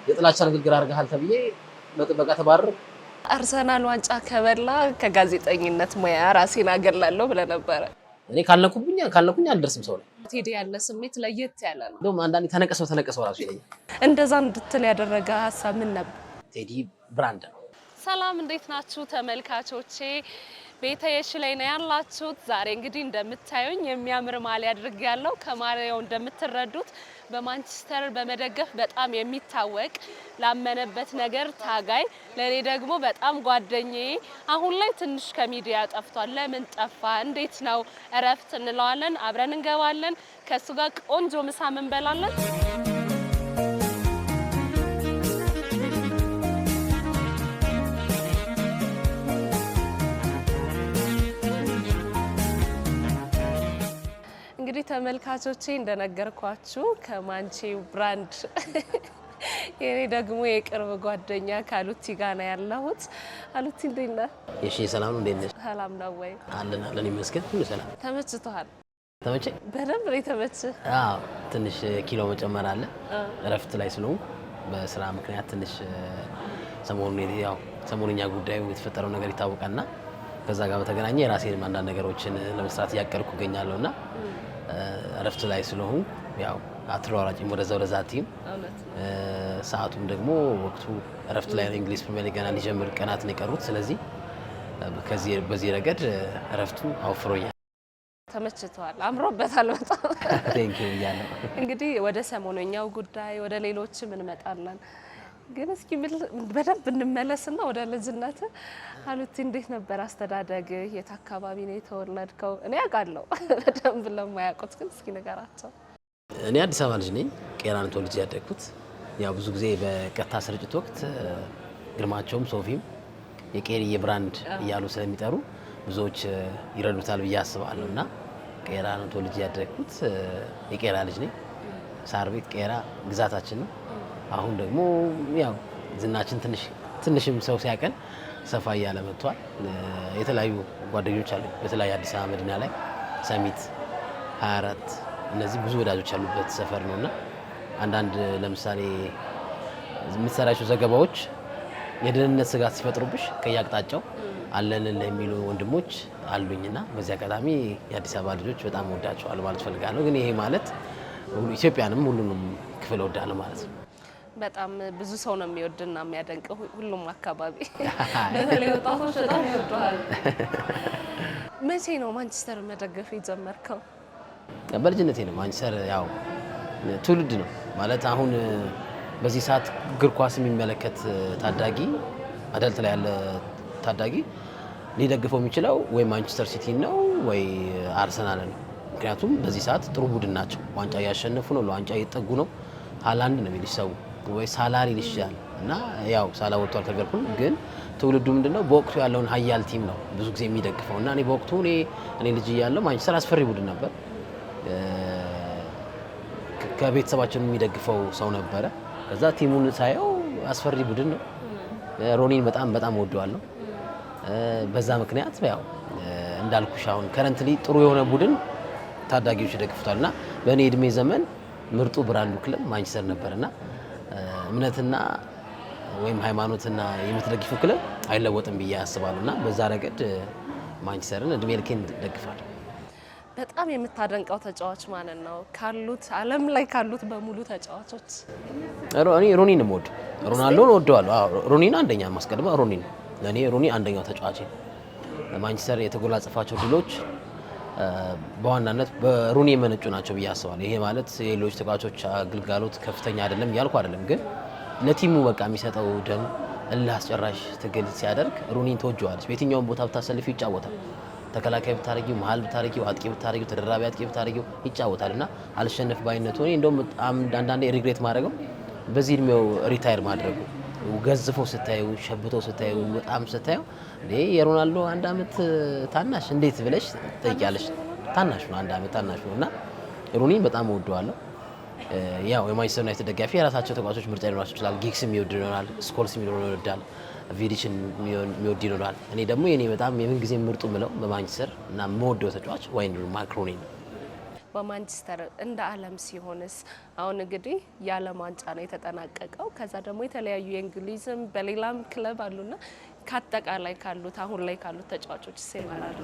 የጥላቻ ንግግር አድርገሃል ተብዬ በጥበቃ ተባረር። አርሰናል ዋንጫ ከበላ ከጋዜጠኝነት ሙያ ራሴን አገላለሁ ብለህ ነበረ። እኔ ካልነኩኝ አልደርስም ሰው ላይ። ቴዲ ያለ ስሜት ለየት ያለ ነው። እንደውም አንዳንዴ ተነቀሰው ራሱ ይለኛል። እንደዛ እንድትል ያደረገ ሀሳብ ምን ነበር? ቴዲ ብራንድ ነው። ሰላም እንዴት ናችሁ ተመልካቾቼ? ቤተየሽ ላይ ነው ያላችሁት። ዛሬ እንግዲህ እንደምታዩኝ የሚያምር ማሊያ አድርጌያለሁ። ከማሊያው እንደምትረዱት በማንቸስተር በመደገፍ በጣም የሚታወቅ ላመነበት ነገር ታጋይ፣ ለኔ ደግሞ በጣም ጓደኛዬ አሁን ላይ ትንሽ ከሚዲያ ጠፍቷል። ለምን ጠፋ? እንዴት ነው? እረፍት እንለዋለን። አብረን እንገባለን። ከሱ ጋር ቆንጆ ምሳ እንበላለን። እንግዲህ ተመልካቾቼ እንደነገርኳችሁ ከማንቼው ብራንድ የኔ ደግሞ የቅርብ ጓደኛ ካሉቲ ጋር ነው ያለሁት። አሉቲ እንዴት ነህ? እሺ ሰላም ነው። እንዴት ነሽ? ሰላም ነው ወይ? አለን ይመስገን ሁሉ ሰላም። ተመችቶሃል? ተመቸ? በደንብ ነው የተመቸህ? አዎ ትንሽ ኪሎ መጨመር አለ። እረፍት ላይ ስለሆንኩ በስራ ምክንያት ትንሽ ሰሞኑኛ ጉዳዩ የተፈጠረው ነገር ይታወቃልና ከዛ ጋር በተገናኘ የራሴን አንዳንድ ነገሮችን ለመስራት እያቀድኩ እገኛለሁና እረፍት ላይ ስለሆንኩ ያው አትሯራጭም ወደዛ ቲም ሰዓቱም ደግሞ ወቅቱ እረፍት ላይ ነው። እንግሊዝ ፕሪሚየር ሊግ ገና ሊጀምር ቀናት ነው የቀሩት። ስለዚህ በዚህ ረገድ እረፍቱ አውፍሮኛል። ተመችቷል? አምሮበታል በጣም። ቴንክ ዩ እያለሁ እንግዲህ ወደ ሰሞነኛው ጉዳይ ወደ ሌሎችም እንመጣለን። ግን እስኪ በደንብ እንመለስና ወደ ልጅነት አሉቲ እንዴት ነበር አስተዳደግ? የት አካባቢ ነው የተወለድከው? እኔ አውቃለሁ በደንብ ለማያውቁት ግን እስኪ ንገራቸው። እኔ አዲስ አበባ ልጅ ነኝ። ቄራ ነው ተወልጄ ያደግኩት። ያው ብዙ ጊዜ በቀጥታ ስርጭት ወቅት ግርማቸውም ሶፊም የቄሪዬ ብራንድ እያሉ ስለሚጠሩ ብዙዎች ይረዱታል ብዬ አስባለሁ እና ቄራ ነው ተወልጄ ያደግኩት። የቄራ ልጅ ነኝ። ሳር ቤት ቄራ ግዛታችን ነው። አሁን ደግሞ ያው ዝናችን ትንሽም ሰው ሲያቀን ሰፋ እያለ መጥቷል። የተለያዩ ጓደኞች አሉ በተለያዩ አዲስ አበባ መዲና ላይ ሰሚት 24 እነዚህ ብዙ ወዳጆች ያሉበት ሰፈር ነውና አንዳንድ ለምሳሌ የምትሰራቸው ዘገባዎች የደህንነት ስጋት ሲፈጥሩብሽ ከያቅጣጫው አለልን የሚሉ ወንድሞች አሉኝና በዚህ አጋጣሚ የአዲስ አበባ ልጆች በጣም ወዳቸዋለሁ ማለት ፈልጋለሁ። ግን ይሄ ማለት ኢትዮጵያንም ሁሉንም ክፍል ወዳለሁ ማለት ነው። በጣም ብዙ ሰው ነው የሚወድና የሚያደንቀው ሁሉም አካባቢ በተለይ ወጣቶች በጣም ይወዱሃል። መቼ ነው ማንቸስተር መደገፍ የጀመርከው? በልጅነቴ ነው። ማንቸስተር ያው ትውልድ ነው ማለት አሁን በዚህ ሰዓት እግር ኳስ የሚመለከት ታዳጊ አዳልት ላይ ያለ ታዳጊ ሊደግፈው የሚችለው ወይ ማንቸስተር ሲቲ ነው ወይ አርሰናል ነው። ምክንያቱም በዚህ ሰዓት ጥሩ ቡድን ናቸው። ዋንጫ እያሸነፉ ነው፣ ለዋንጫ እየጠጉ ነው። ሃላንድ ነው የሚልሽ ሰው ወይ ሳላሪ ይልሻል እና ያው ሳላ ወጥቷል ከሊቨርፑል። ግን ትውልዱ ምንድነው በወቅቱ ያለውን ሀያል ቲም ነው ብዙ ጊዜ የሚደግፈው እና እኔ በወቅቱ እኔ ልጅ እያለሁ ማንቸስተር አስፈሪ ቡድን ነበር። ከቤተሰባችን የሚደግፈው ሰው ነበረ። ከዛ ቲሙን ሳየው አስፈሪ ቡድን ነው። ሮኒን በጣም ወደዋለሁ። በዛ ምክንያት ያው እንዳልኩሽ አሁን ከረንትሊ ጥሩ የሆነ ቡድን ታዳጊዎች ይደግፉታልና በእኔ እድሜ ዘመን ምርጡ ብራንዱ ክለብ ማንቸስተር ነበርና እምነትና ወይም ሃይማኖትና የምትደግፉ ክለብ አይለወጥም ብዬ አስባለሁና በዛ ረገድ ማንቸስተርን እድሜ ልኬን ደግፋለሁ። በጣም የምታደንቀው ተጫዋች ማለት ነው? ካሉት ዓለም ላይ ካሉት በሙሉ ተጫዋቾች እኔ ሮኒን ነው የምወደው። ሮናልዶን እወደዋለሁ። አዎ ሮኒን አንደኛ ማስቀድማ ሮኒን ለኔ ሮኒ አንደኛው ተጫዋች ነው። ማንቸስተር የተጎናጸፋቸው ድሎች በዋናነት በሮኒ የመነጩ ናቸው ብዬ አስባለሁ። ይሄ ማለት የሌሎች ተጫዋቾች አገልግሎት ከፍተኛ አይደለም ያልኩ አይደለም፣ ግን ለቲሙ በቃ የሚሰጠው ደም እልህ አስጨራሽ ትግል ሲያደርግ ሮኒን ተወጀዋለች። በየትኛውም ቦታ ብታሰልፊው ይጫወታል። ተከላካይ ብታረጊው፣ መሀል ብታረጊው፣ አጥቂ ብታረጊው፣ ተደራቢ አጥቂ ብታረጊው ይጫወታልና አልሸነፍ ባይነቱ እኔ እንደውም አንዳንዴ ሪግሬት ማድረገው በዚህ እድሜው ሪታየር ማድረጉ። ገዝፎ ስታዩ፣ ሸብቶ ስታዩ፣ በጣም ስታዩ የሮናልዶ አንድ አመት ታናሽ እንዴት ብለሽ ጠይቂያለሽ። ታናሽ ነው፣ አንድ አመት ታናሽ ነውና ሮኒን በጣም እወደዋለሁ። ያው የማንቸስተር ዩናይትድ ደጋፊ የራሳቸው ተጫዋቾች ምርጫ ሊኖራቸው ይችላል። ጊግስ የሚወድ ይሆናል፣ ስኮልስ ይወዳል፣ ቪዲችን የሚወድ ይኖራል። እኔ ደግሞ የኔ በጣም የምን ጊዜ ምርጡ ምለው በማንቸስተር እና የምወደው ተጫዋች ዋይን ማይክ ሮኒ ነው። በማንቸስተር እንደ ዓለም ሲሆንስ አሁን እንግዲህ የዓለም ዋንጫ ነው የተጠናቀቀው። ከዛ ደግሞ የተለያዩ የእንግሊዝም በሌላም ክለብ አሉና ከአጠቃላይ ካሉት አሁን ላይ ካሉት ተጫዋቾች ይማራል።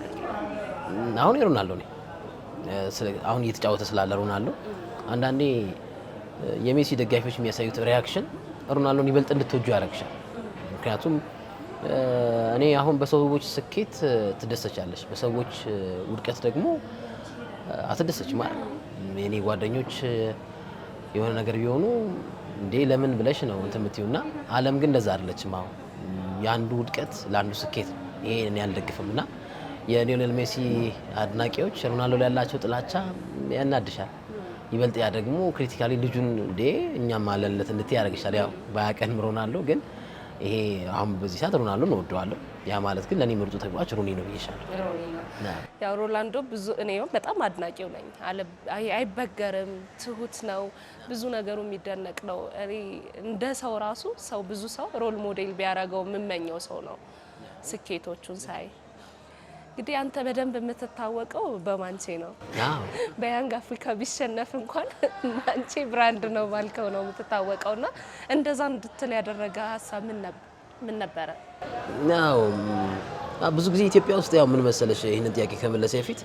አሁን ሮናልዶ ነው አሁን እየተጫወተ ስላለ ሮናልዶ አንዳንዴ የሜሲ ደጋፊዎች የሚያሳዩት ሪያክሽን ሮናልዶን ይበልጥ እንድትወጁ ያደርግሻል። ምክንያቱም እኔ አሁን በሰዎች ስኬት ትደሰቻለሽ፣ በሰዎች ውድቀት ደግሞ አትደሰች ማለት የኔ ጓደኞች የሆነ ነገር ቢሆኑ እንዴ ለምን ብለሽ ነው እንትን የምትዩና ዓለም ግን እንደዛ አይደለችም። አሁን ያንዱ ውድቀት ለአንዱ ስኬት ይሄ እኔ አልደግፍም እና የሊዮኔል ሜሲ አድናቂዎች ሮናልዶ ላይ ያላቸው ጥላቻ ያናድሻል። ይበልጥ ያ ደግሞ ክሪቲካሊ ልጁን እንዴ እኛም አለለት እንድትይ ያደርግሻል። ያው ባያቀንም ሮናልዶ ግን ይሄ አሁን በዚህ ሰዓት ሮናልዶን እወደዋለሁ። ያ ማለት ግን ለኔ ምርጡ ተጫዋች ሮኒ ነው ብዬሻለሁ። ያው ሮናልዶ ብዙ እኔው በጣም አድናቂው ነኝ። አይበገርም፣ ትሁት ነው፣ ብዙ ነገሩ የሚደነቅ ነው። እኔ እንደ ሰው ራሱ ሰው ብዙ ሰው ሮል ሞዴል ቢያደርገው የምመኘው ሰው ነው ስኬቶቹን ሳይ። እንግዲህ አንተ በደንብ የምትታወቀው በማንቼ ነው። በያንግ አፍሪካ ቢሸነፍ እንኳን ማንቼ ብራንድ ነው ባልከው ነው የምትታወቀውና እንደዛ እንድትል ያደረገ ሀሳብ ምን ነበረ? ያው ብዙ ጊዜ ኢትዮጵያ ውስጥ ያው ምን መሰለሽ ይሄን ጥያቄ ከመለሰ በፊት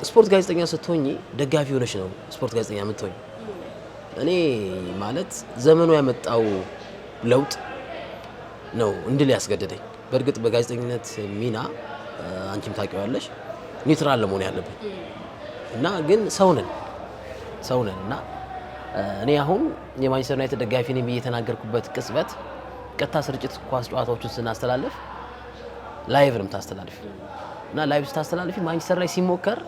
ስፖርት ጋዜጠኛ ስትሆኚ ደጋፊ ሆነሽ ነው ስፖርት ጋዜጠኛ የምትሆኚ። እኔ ማለት ዘመኑ ያመጣው ለውጥ ነው እንድል ያስገደደኝ። በእርግጥ በጋዜጠኝነት ሚና አንቺም ታውቂዋለሽ ኒውትራል ለመሆን ያለብን እና ግን ሰው ነን እና እኔ አሁን የማንቸስተር ዩናይትድ ደጋፊ ነኝ ብዬ የተናገርኩበት ቅጽበት ቀጥታ ስርጭት ኳስ ጨዋታዎችን ስናስተላልፍ ላይቭ ነው ታስተላልፍ እና ላይቭ ስታስተላልፊ ማንቸስተር ላይ ሲሞከር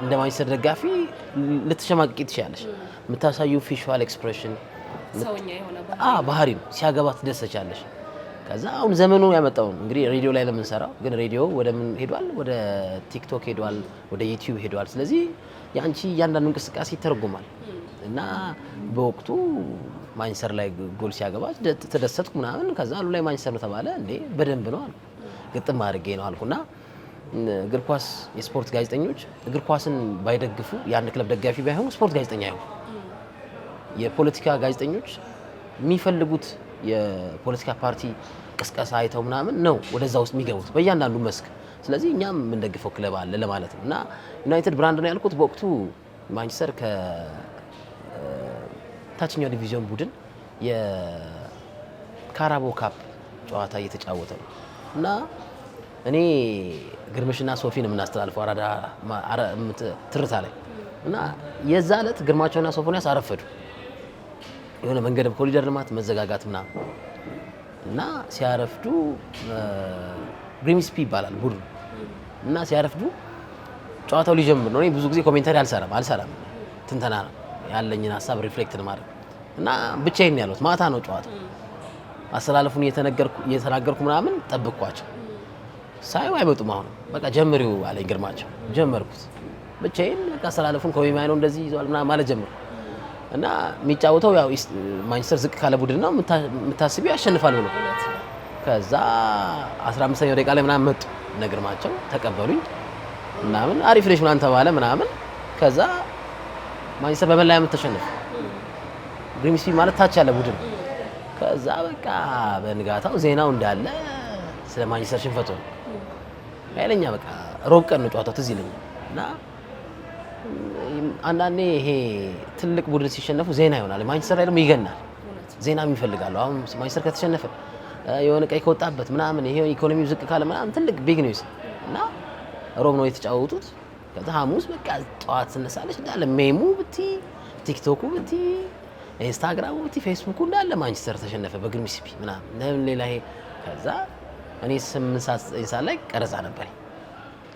እንደ ማንቸስተር ደጋፊ ልትሸማቀቂ ትችያለሽ። የምታሳዩ ፌሻል ኤክስፕሬሽን ሰውኛ የሆነ ባህሪ ነው። ሲያገባ ትደሰቻለሽ። ከዛ አሁን ዘመኑ ያመጣው እንግዲህ ሬዲዮ ላይ ለምንሰራው ግን ሬዲዮ ወደ ምን ሄዷል? ወደ ቲክቶክ ሄዷል፣ ወደ ዩቲዩብ ሄዷል። ስለዚህ ያንቺ እያንዳንዱ እንቅስቃሴ ይተረጎማል እና በወቅቱ ማንቸስተር ላይ ጎል ሲያገባ ተደሰትኩ ምናምን። ከዛ አሉ ላይ ማንቸስተር ነው ተባለ። እንዴ በደንብ ነው አልኩ፣ ግጥም አድርጌ ነው አልኩና እግር ኳስ የስፖርት ጋዜጠኞች እግር ኳስን ባይደግፉ የአንድ ክለብ ደጋፊ ባይሆኑ ስፖርት ጋዜጠኛ አይሆኑ። የፖለቲካ ጋዜጠኞች የሚፈልጉት የፖለቲካ ፓርቲ ቅስቀሳ አይተው ምናምን ነው ወደዛ ውስጥ የሚገቡት በእያንዳንዱ መስክ። ስለዚህ እኛም የምንደግፈው ክለብ አለ ለማለት ነው እና ዩናይትድ ብራንድ ነው ያልኩት። በወቅቱ ማንቸስተር ከታችኛው ዲቪዥን ቡድን የካራቦ ካፕ ጨዋታ እየተጫወተ ነው እና እኔ ግርምሽና ሶፊን የምናስተላልፈው አራዳ ትርታ ላይ እና የዛ ዕለት ግርማቸውና ሶፎንያስ አረፈዱ። የሆነ መንገድ ኮሪደር ልማት መዘጋጋት ምናምን እና ሲያረፍዱ ግሪምስፒ ይባላል ቡድኑ እና ሲያረፍዱ ጨዋታው ሊጀምር ነው። እኔ ብዙ ጊዜ ኮሜንታሪ አልሰራም ትንተና ነው ያለኝን ሀሳብ ሪፍሌክት ማድረግ እና ብቻዬን ያለሁት ማታ ነው ጨዋታው። አስተላለፉን እየተናገርኩ ምናምን ጠብቅኳቸው ሳይው አይመጡም። አሁን በቃ ጀምሪው አለኝ ግርማቸው። ጀመርኩት ብቻዬን በቃ አስተላለፉን ኮሜማይ ነው እንደዚህ ይዟል ምናምን ማለት ጀመርኩ እና የሚጫወተው ያው ማንቸስተር ዝቅ ካለ ቡድን ነው የምታስቢው ያሸንፋል ብሎ ከዛ 15ኛው ደቂቃ ላይ ምናምን መጡ ነግርማቸው ተቀበሉኝ ምናምን አሪፍ ነሽ ምናምን ተባለ ምናምን። ከዛ ማንቸስተር በመለያ ምት ተሸነፈ። ግሪምስቢ ማለት ታች ያለ ቡድን። ከዛ በቃ በንጋታው ዜናው እንዳለ ስለ ማንቸስተር ሽንፈት ነው ኃይለኛ። በቃ ሮብ ቀን ነው ጨዋታው ትዝ ይለኛል እና አንዳንዴ ይሄ ትልቅ ቡድን ሲሸነፉ ዜና ይሆናል። ማንቸስተር ላይ ደግሞ ይገናል፣ ዜናም ይፈልጋሉ። አሁን ማንቸስተር ከተሸነፈ የሆነ ቀይ ከወጣበት ምናምን ይሄ ኢኮኖሚው ዝቅ ካለ ምናምን ትልቅ ቢግ ኒውስ እና ሮብ ነው የተጫወቱት። ከዛ ሐሙስ በቃ ጠዋት ስነሳለች እንዳለ ሜሙ ብቲ ቲክቶኩ ብቲ ኢንስታግራሙ ብቲ ፌስቡኩ እንዳለ ማንቸስተር ተሸነፈ በግሪምስቢ ምናምን ለምን ሌላ ይሄ። ከዛ እኔ 8 ሰዓት ላይ ቀረጻ ነበር።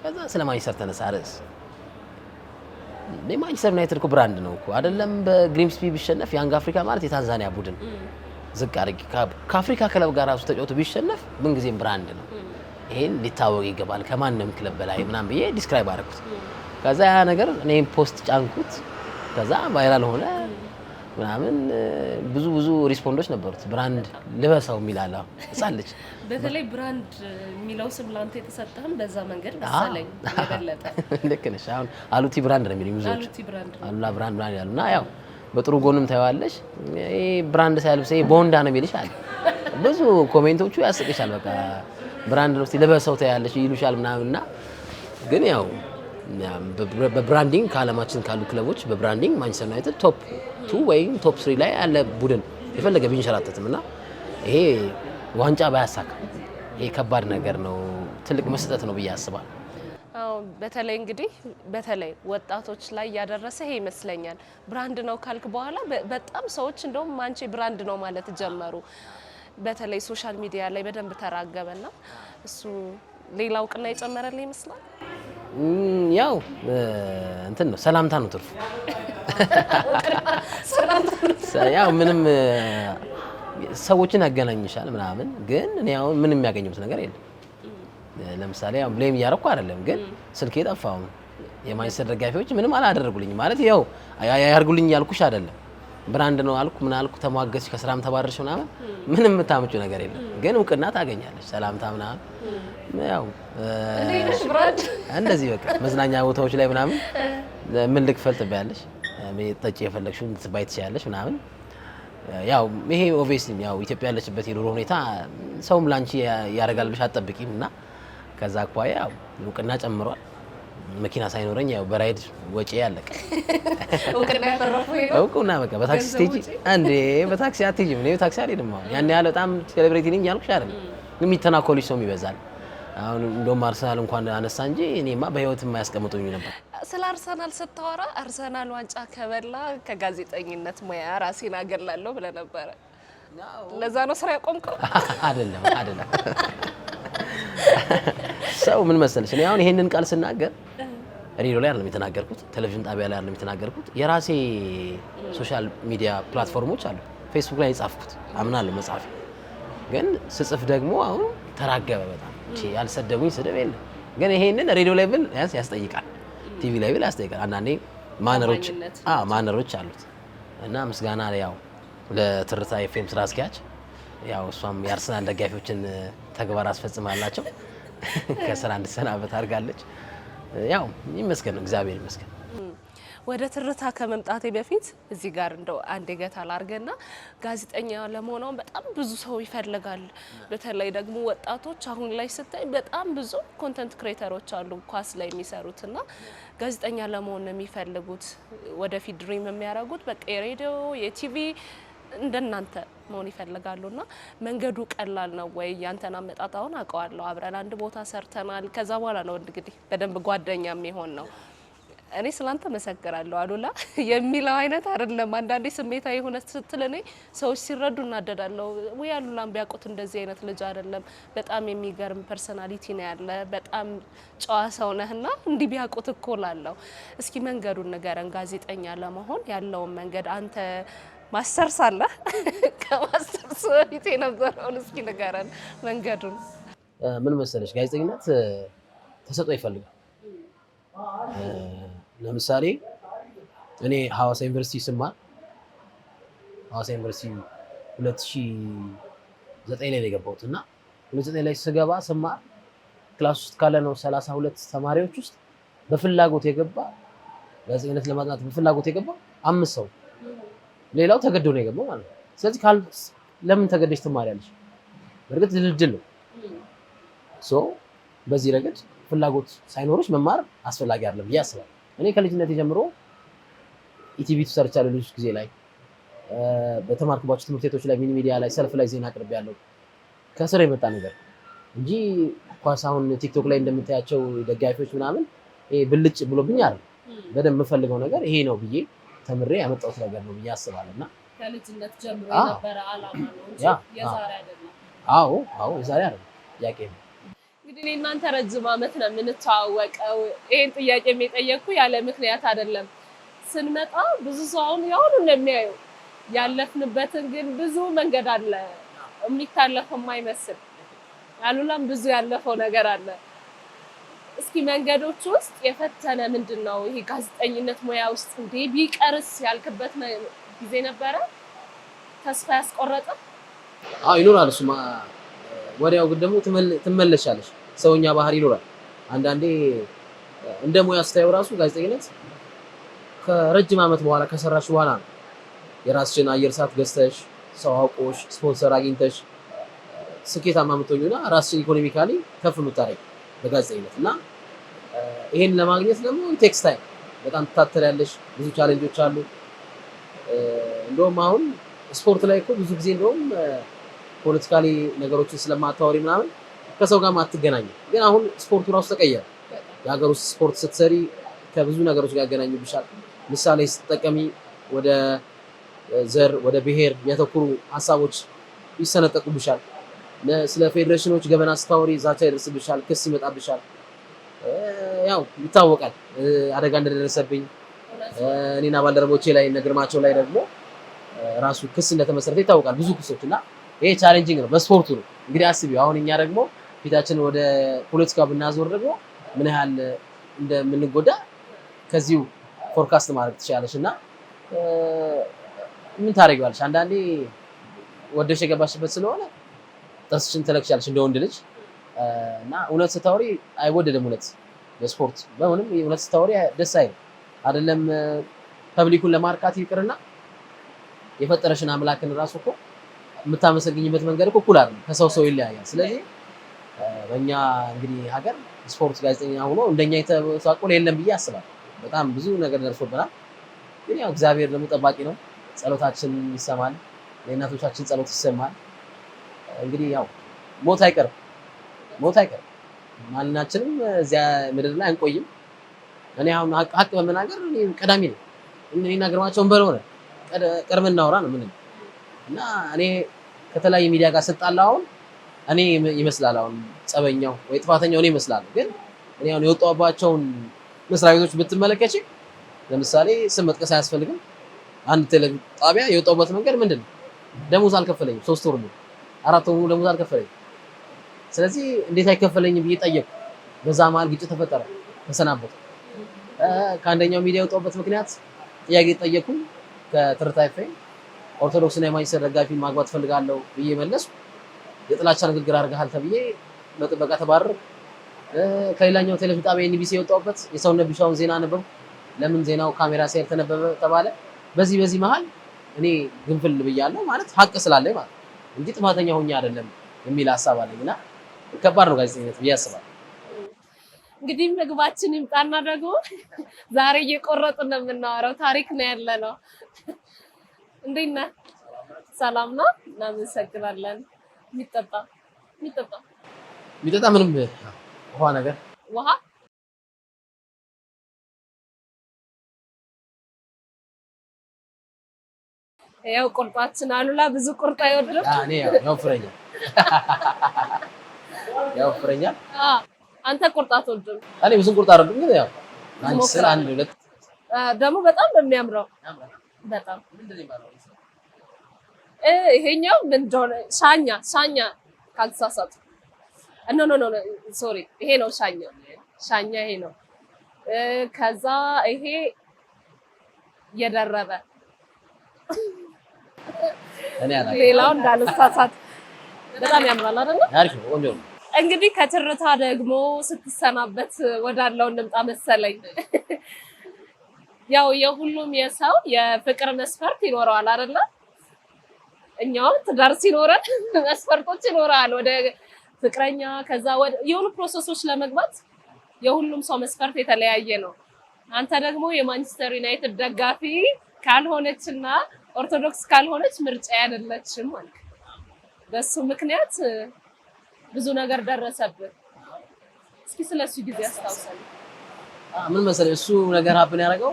ከዛ ስለ ማንቸስተር ተነሳ ርዕስ። ማንቸስተር ዩናይትድ እኮ ብራንድ ነው እኮ አይደለም። በግሪምስቢ ቢሸነፍ ያንግ አፍሪካ ማለት የታንዛኒያ ቡድን ዝቅ አድርጊ ከአፍሪካ ክለብ ጋር ራሱ ተጫውቶ ቢሸነፍ ምንጊዜም ብራንድ ነው። ይሄን ሊታወቅ ይገባል ከማንም ክለብ በላይ ምናምን ብዬ ዲስክራይብ አደረኩት። ከዛ ያ ነገር እኔ ፖስት ጫንኩት። ከዛ ቫይራል ሆነ። ምናምን ብዙ ሪስፖንዶች ነበሩት። ብራንድ ልበሰው የሚላል እጻለች። በተለይ ብራንድ የሚለው ስም ላንተ የተሰጠህም በዛ መንገድ መሰለኝ የበለጠ። ልክ ነሽ። አሁን አሉቲ ብራንድ ነው የሚሉኝ ብዙዎች። አሉቲ ብራንድ አሉላ ብራንድ ያሉና ያው በጥሩ ጎንም ታየዋለሽ። ይሄ ብራንድ ሳይልብስ ይሄ ቦንዳ ነው የሚልሽ አለ። ብዙ ኮሜንቶቹ ያስቅሻል። በቃ ብራንድ ነው ልበሰው ታያለሽ ይሉሻል ምናምንና ግን ያው በብራንዲንግ ከዓለማችን ካሉ ክለቦች በብራንዲንግ ማንቸስተር ዩናይትድ ቶፕ 2 ወይም ቶፕ 3 ላይ ያለ ቡድን የፈለገ ቢንሸራተትም እና ይሄ ዋንጫ ባያሳካ ይሄ ከባድ ነገር ነው፣ ትልቅ መስጠት ነው ብዬ አስባለሁ። አዎ በተለይ እንግዲህ በተለይ ወጣቶች ላይ ያደረሰ ይሄ ይመስለኛል። ብራንድ ነው ካልክ በኋላ በጣም ሰዎች እንደውም ማንቼ ብራንድ ነው ማለት ጀመሩ። በተለይ ሶሻል ሚዲያ ላይ በደንብ ተራገበና እሱ ሌላ እውቅና የጨመረልኝ ይመስላል። ያው እንትን ነው ሰላምታ ነው ትርፉ። ያው ምንም ሰዎችን ያገናኝሻል ምናምን፣ ግን እኔ አሁን ምንም የሚያገኘሁት ነገር የለም። ለምሳሌ ያው ብሌም እያደረኩ አይደለም፣ ግን ስልኬ ጠፋው። የማንቸስተር ደጋፊዎች ምንም አላደረጉልኝ ማለት ያው ያርጉልኝ ያልኩሽ አይደለም። ብራንድ ነው አልኩ ምን አልኩ ተሟገች ከስራም ተባረርሽ ምናምን ምንም የምታመጪው ነገር የለም፣ ግን እውቅና ታገኛለሽ ሰላምታ ምናምን። ያው እንደዚህ በቃ መዝናኛ ቦታዎች ላይ ምናምን ምን ልክፈል ትባያለሽ፣ ጠጪ የፈለግሽውን ትባይ ትችያለሽ ምናምን። ያው ይሄ ኦብቪየስሊ ያው ኢትዮጵያ ያለችበት የኑሮ ሁኔታ ሰውም ላንቺ ያደርጋል ብለሽ አትጠብቂም እና ከዛ አኳያ ያው እውቅና ጨምሯል። መኪና ሳይኖረኝ ያው በራይድ ወጪ ያለቀ እውቅና በቃ በታክሲ ስቴጂ አንዴ በታክሲ አትሄጂም። እኔ በታክሲ አልሄድም። አሁን ያን ያህል በጣም ሴሌብሪቲ ነኝ ያልኩሽ አይደለም፣ የሚተናኮልሽ ሰውም ይበዛል። አሁን እንደውም አርሰናል እንኳን አነሳ እንጂ እኔማ በህይወት የማያስቀምጡኝ ነበር። ስለ አርሰናል ስታወራ አርሰናል ዋንጫ ከበላ ከጋዜጠኝነት ሙያ ራሴን አገላለሁ ብለህ ነበረ። ለዛ ነው ስራ ያቆምከው? አይደለም ሰው ምን መሰለሽ፣ እኔ አሁን ይሄንን ቃል ስናገር ሬዲዮ ላይ አይደለም የተናገርኩት፣ ቴሌቪዥን ጣቢያ ላይ አይደለም የተናገርኩት። የራሴ ሶሻል ሚዲያ ፕላትፎርሞች አሉ። ፌስቡክ ላይ የጻፍኩት አምናለሁ መጻፍ፣ ግን ስጽፍ ደግሞ አሁን ተራገበ በጣም ያልሰደቡኝ ስድብ የለም። ግን ይሄንን ሬዲዮ ላይ ብል ያስጠይቃል፣ ቲቪ ላይ ብል ያስጠይቃል። አንዳንዴ ማነሮች አሉት እና ምስጋና ያው ለትርታ ኤፍኤም ስራ አስኪያጅ ያው እሷም የአርሰናል ደጋፊዎችን ተግባር አስፈጽማላቸው ከስራ እንድሰናበት አድርጋለች። ያው ይመስገን እግዚአብሔር ይመስገን። ወደ ትርታ ከመምጣቴ በፊት እዚህ ጋር እንደው አንድ ገታ ላርገና ጋዜጠኛ ለመሆን በጣም ብዙ ሰው ይፈልጋል። በተለይ ደግሞ ወጣቶች አሁን ላይ ስታይ በጣም ብዙ ኮንተንት ክሬተሮች አሉ ኳስ ላይ የሚሰሩትና ጋዜጠኛ ለመሆን ነው የሚፈልጉት። ወደፊት ድሪም የሚያደርጉት በቃ የሬዲዮ የቲቪ እንደናንተ መሆን ይፈልጋሉና መንገዱ ቀላል ነው ወይ? ያንተና አመጣጣውን አውቀዋለሁ፣ አብረን አንድ ቦታ ሰርተናል። ከዛ በኋላ ነው እንግዲህ በደንብ ጓደኛ የሚሆን ነው። እኔ ስላንተ መሰክራለሁ አሉላ የሚለው አይነት አይደለም። አንዳንዴ ስሜታዊ ሆነ ስትል እኔ ሰዎች ሲረዱ እናደዳለሁ። ወይ አሉላን ቢያውቁት እንደዚህ አይነት ልጅ አይደለም፣ በጣም የሚገርም ፐርሰናሊቲ ነው ያለ፣ በጣም ጨዋ ሰው ነህና እንዲህ ቢያውቁት እኮ ላለሁ። እስኪ መንገዱን ንገረን፣ ጋዜጠኛ ለመሆን ያለውን መንገድ አንተ ማስተርስ አለ ከማስተርስ በፊት የነበረውን እስኪ ንገረን መንገዱን። ምን መሰለሽ ጋዜጠኝነት ተሰጥኦ ይፈልጋል። ለምሳሌ እኔ ሐዋሳ ዩኒቨርሲቲ ስማር ሐዋሳ ዩኒቨርሲቲ 2009 ላይ የገባሁት እና 2009 ላይ ስገባ ስማር ክላስ ውስጥ ካለ ነው 32 ተማሪዎች ውስጥ በፍላጎት የገባ ጋዜጠኝነት ለማጥናት በፍላጎት የገባ 5 ሰው፣ ሌላው ተገዶ ነው የገባው ማለት ነው። ስለዚህ ለምን ተገደሽ ትማሪያለሽ? በእርግጥ ድልድል ነው። በዚህ ረገድ ፍላጎት ሳይኖርሽ መማር አስፈላጊ አይደለም ብዬ አስባለሁ። እኔ ከልጅነት ጀምሮ ኢቲቪ ሰርቻለሁ። ልጅ ጊዜ ላይ በተማርኩባቸው ትምህርት ቤቶች ላይ ሚኒ ሚዲያ ላይ ሰልፍ ላይ ዜና አቅርቤያለሁ። ከስር የመጣ ነገር እንጂ ኳስ አሁን ቲክቶክ ላይ እንደምታያቸው ደጋፊዎች ምናምን ይሄ ብልጭ ብሎብኝ አይደል። በደንብ የምፈልገው ነገር ይሄ ነው ብዬ ተምሬ ያመጣሁት ነገር ነው ብዬ አስባለሁና ከልጅነት ጀምሮ የነበረ ዓላማ ነው እንጂ የዛሬ አይደለም። አዎ የዛሬ አይደለም። ጥያቄ ነው እንግዲህ እናንተ ረጅም ዓመት ነው የምንተዋወቀው። ይሄን ጥያቄ የሚጠየቅኩ ያለ ምክንያት አይደለም። ስንመጣ ብዙ ሰው አሁን ያሁን እንደሚያዩ ያለፍንበትን ግን ብዙ መንገድ አለ የሚታለፍ የማይመስል አሉላም ብዙ ያለፈው ነገር አለ። እስኪ መንገዶች ውስጥ የፈተነ ምንድነው? ይሄ ጋዜጠኝነት ሙያ ውስጥ እንዴ ቢቀርስ ያልክበት ጊዜ ነበረ ተስፋ ያስቆረጠ? አዎ ይኖራል። እሱማ ወዲያው ግን ደግሞ ትመለሻለሽ። ሰውኛ ባህሪ ይኖራል። አንዳንዴ እንደ ሙያ ስታየው ራሱ ጋዜጠኝነት ከረጅም ዓመት በኋላ ከሰራሽ በኋላ ነው የራስሽን አየር ሰዓት ገዝተሽ ሰው አውቆሽ ስፖንሰር አግኝተሽ ስኬታማ የምትሆኚውና ራስሽን ኢኮኖሚካሊ ከፍ የምታደርጊ በጋዜጠኝነት እና ይሄን ለማግኘት ደግሞ ቴክስ ታይም በጣም ትታተሪያለሽ። ብዙ ቻሌንጆች አሉ። እንደውም አሁን ስፖርት ላይ እኮ ብዙ ጊዜ እንደውም ፖለቲካሊ ነገሮችን ስለማታወሪ ምናምን ከሰው ጋር ማትገናኝ፣ ግን አሁን ስፖርቱ ራሱ ተቀየረ። የሀገር ውስጥ ስፖርት ስትሰሪ ከብዙ ነገሮች ጋር ያገናኙብሻል። ምሳሌ ስትጠቀሚ ወደ ዘር ወደ ብሔር የሚያተኩሩ ሀሳቦች ይሰነጠቁብሻል። ስለ ፌዴሬሽኖች ገበና ስታወሪ ዛቻ ይደርስብሻል፣ ክስ ይመጣብሻል። ያው ይታወቃል አደጋ እንደደረሰብኝ እኔና ባልደረቦቼ ላይ ግርማቸው ላይ ደግሞ ራሱ ክስ እንደተመሰረተ ይታወቃል። ብዙ ክሶች እና ይሄ ቻሌንጂንግ ነው በስፖርቱ ነው። እንግዲህ አስቢው አሁን እኛ ደግሞ ፊታችን ወደ ፖለቲካ ብናዞር ደግሞ ምን ያህል እንደምንጎዳ ከዚሁ ፎርካስት ማድረግ ትችላለሽ። እና ምን ታደርጊዋለሽ? አንዳንዴ ወደሽ የገባሽበት ስለሆነ ጥርስሽን ትለክሻለሽ እንደ ወንድ ልጅ እና እውነት ስታወሪ አይወደድም። እውነት በስፖርት በምንም እውነት ስታወሪ ደስ አይልም። አይደለም ፐብሊኩን ለማርካት ይቅርና የፈጠረሽን አምላክን ራሱ እኮ የምታመሰግኝበት መንገድ እኮ እኩል አይደለም፣ ከሰው ሰው ይለያያል። ስለዚህ በእኛ እንግዲህ ሀገር ስፖርት ጋዜጠኛ ሆኖ እንደኛ የተሳቆለ የለም ብዬ አስባለሁ። በጣም ብዙ ነገር ደርሶብናል። ግን ያው እግዚአብሔር ደግሞ ጠባቂ ነው። ጸሎታችን ይሰማል፣ የእናቶቻችን ጸሎት ይሰማል። እንግዲህ ያው ሞት አይቀርም፣ ሞት አይቀርም። ማንናችንም እዚያ ምድር ላይ አንቆይም። እኔ አሁን ሀቅ በመናገር እኔ ቀዳሚ ነኝ። እኔና ግርማቸውን በለሆነ ቀድመን እናወራ ነው ምን እና እኔ ከተለያየ ሚዲያ ጋር ስጣላ አሁን እኔ ይመስላል አሁን ጸበኛው ወይ ጥፋተኛው እኔ ይመስላል። ግን እኔ አሁን የወጣሁባቸውን መስሪያ ቤቶች ብትመለከች ለምሳሌ ስም መጥቀስ አያስፈልግም። አንድ ቴሌቪዥን ጣቢያ የወጣሁበት መንገድ ምንድነው? ደሞዝ አልከፈለኝም። 3 ወር ነው 4 ወር ደሞዝ አልከፈለኝም። ስለዚህ እንዴት አይከፈለኝም ብዬ ጠየቁ። በዛ መሀል ግጭት ተፈጠረ፣ ተሰናበቱ። ከአንደኛው ሚዲያ የወጣሁበት ምክንያት ጥያቄ ጠየቁ። ከትርታ ኤፍኤም ኦርቶዶክስ እና የማንቸስተር ደጋፊ ማግባት ፈልጋለሁ ብዬ መለስኩ። የጥላቻ ንግግር አድርገሃል ተብዬ በጥበቃ ተባረርኩ። ከሌላኛው ቴሌቪዥን ጣቢያ ኤንቢሲ የወጣሁበት የሰውነት ቢሻውን ዜና ነበርኩ። ለምን ዜናው ካሜራ ሳይር ተነበበ ተባለ። በዚህ መሀል እኔ ግንፍል ብያለሁ ማለት ሀቅ ስላለኝ ማለት እንጂ ጥፋተኛ ሆኜ አይደለም የሚል ሀሳብ አለኝና ከባድ ነው ጋዜጠኝነት ብዬ አስባለሁ። እንግዲህ ምግባችን ይምጣና ደግሞ ዛሬ እየቆረጥን ነው የምናወራው። ታሪክ ነው ያለነው። እንዴት ነህ? ሰላም ነው? እናመሰግናለን። የሚጠጣ ምንም ውሃ ነገር ውሃ ያው ቁርጣችን አሉላ ብዙ ቁርጣ አይወድም። እኔ ያው ፍረኛል። አንተ ቁርጣ አትወድም? እኔ ብዙ ቁርጣ አይደለም፣ ግን ያው አንድ ስለ አንድ ሁለት ደግሞ በጣም በሚያምረው በጣም ይሄኛው ምን እንደሆነ ሻኛ ካልተሳሳቱ ኖ ሶሪ፣ ይሄ ነው ሻኛ ይሄ ነው። ከዛ ይሄ የደረበ ሌላው እንዳልሳሳት በጣም ያምራል አይደል? አሪፍ ነው፣ ቆንጆ ነው። እንግዲህ ከትርታ ደግሞ ስትሰናበት ወዳለው እንምጣ መሰለኝ። ያው የሁሉም የሰው የፍቅር መስፈርት ይኖረዋል አይደል? እኛው ትዳር ሲኖረን መስፈርቶች ይኖራል፣ ወደ ፍቅረኛ ከዛ ወደ የሆኑ ፕሮሰሶች ለመግባት የሁሉም ሰው መስፈርት የተለያየ ነው። አንተ ደግሞ የማንቸስተር ዩናይትድ ደጋፊ ካልሆነችና ኦርቶዶክስ ካልሆነች ምርጫ አይደለችም ማለት። በሱ ምክንያት ብዙ ነገር ደረሰብህ። እስኪ ስለሱ ጊዜ አስታውሰን። ምን መሰለህ እሱ ነገር ሀብን ያደረገው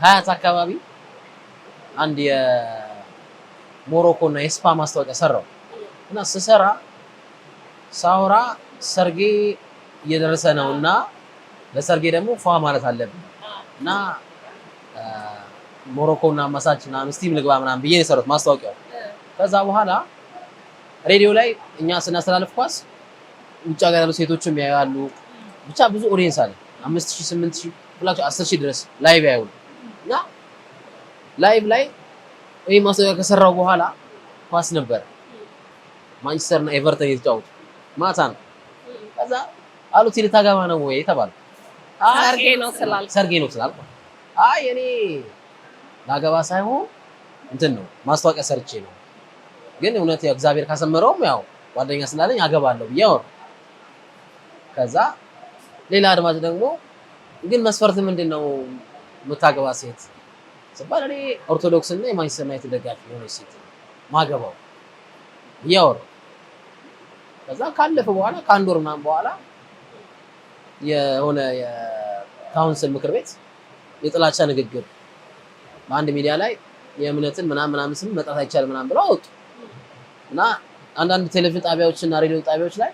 ሀያት አካባቢ አንድ የሞሮኮ እና የስፓ ማስታወቂያ ሰራው እና ስሰራ ሳውራ ሰርጌ እየደረሰ ነውና ለሰርጌ ደግሞ ፏ ማለት አለብን እና ሞሮኮ እና ማሳጅ እና ስቲም ልግባ ምናምን ብዬ የሰራሁት ማስታወቂያው። ከዛ በኋላ ሬዲዮ ላይ እኛ ስናስተላልፍ ኳስ ውጭ ሀገር ያሉ ሴቶችም ያያሉ። ብቻ ብዙ ኦዲየንስ አለ 5000 8000 ብላችሁ 10000 ድረስ ላይቭ ያዩ እና ላይቭ ላይ ወይ ማስታወቂያ ከሰራው በኋላ ኳስ ነበር ማንቸስተር እና ኤቨርተን እየተጫወቱ ማታ ነው። ከዛ አሉት ልታገባ ነው ወይ ተባለ። ሰርጌ ነው ስላልኩ አይ እኔ ላገባ ሳይሆን እንትን ነው ማስታወቂያ ሰርቼ ነው፣ ግን እውነት እግዚአብሔር ካሰመረውም ያው ጓደኛ ስላለኝ አገባለሁ ብዬ አወራሁ። ከዛ ሌላ አድማጭ ደግሞ ግን መስፈርት ምንድነው የምታገባ ሴት ሲባል እኔ ኦርቶዶክስ እና የማንቸስተር ዩናይትድ ደጋፊ የሆነች ሴት ማገባው ብዬ አወራሁ። ከዛ ካለፈ በኋላ ከአንድ ወር ምናምን በኋላ የሆነ የካውንስል ምክር ቤት የጥላቻ ንግግር በአንድ ሚዲያ ላይ የእምነትን ምናምን ስም መጣት አይቻልም ምናምን ብለው አወጡ እና አንዳንድ ቴሌቪዥን ጣቢያዎች እና ሬዲዮ ጣቢያዎች ላይ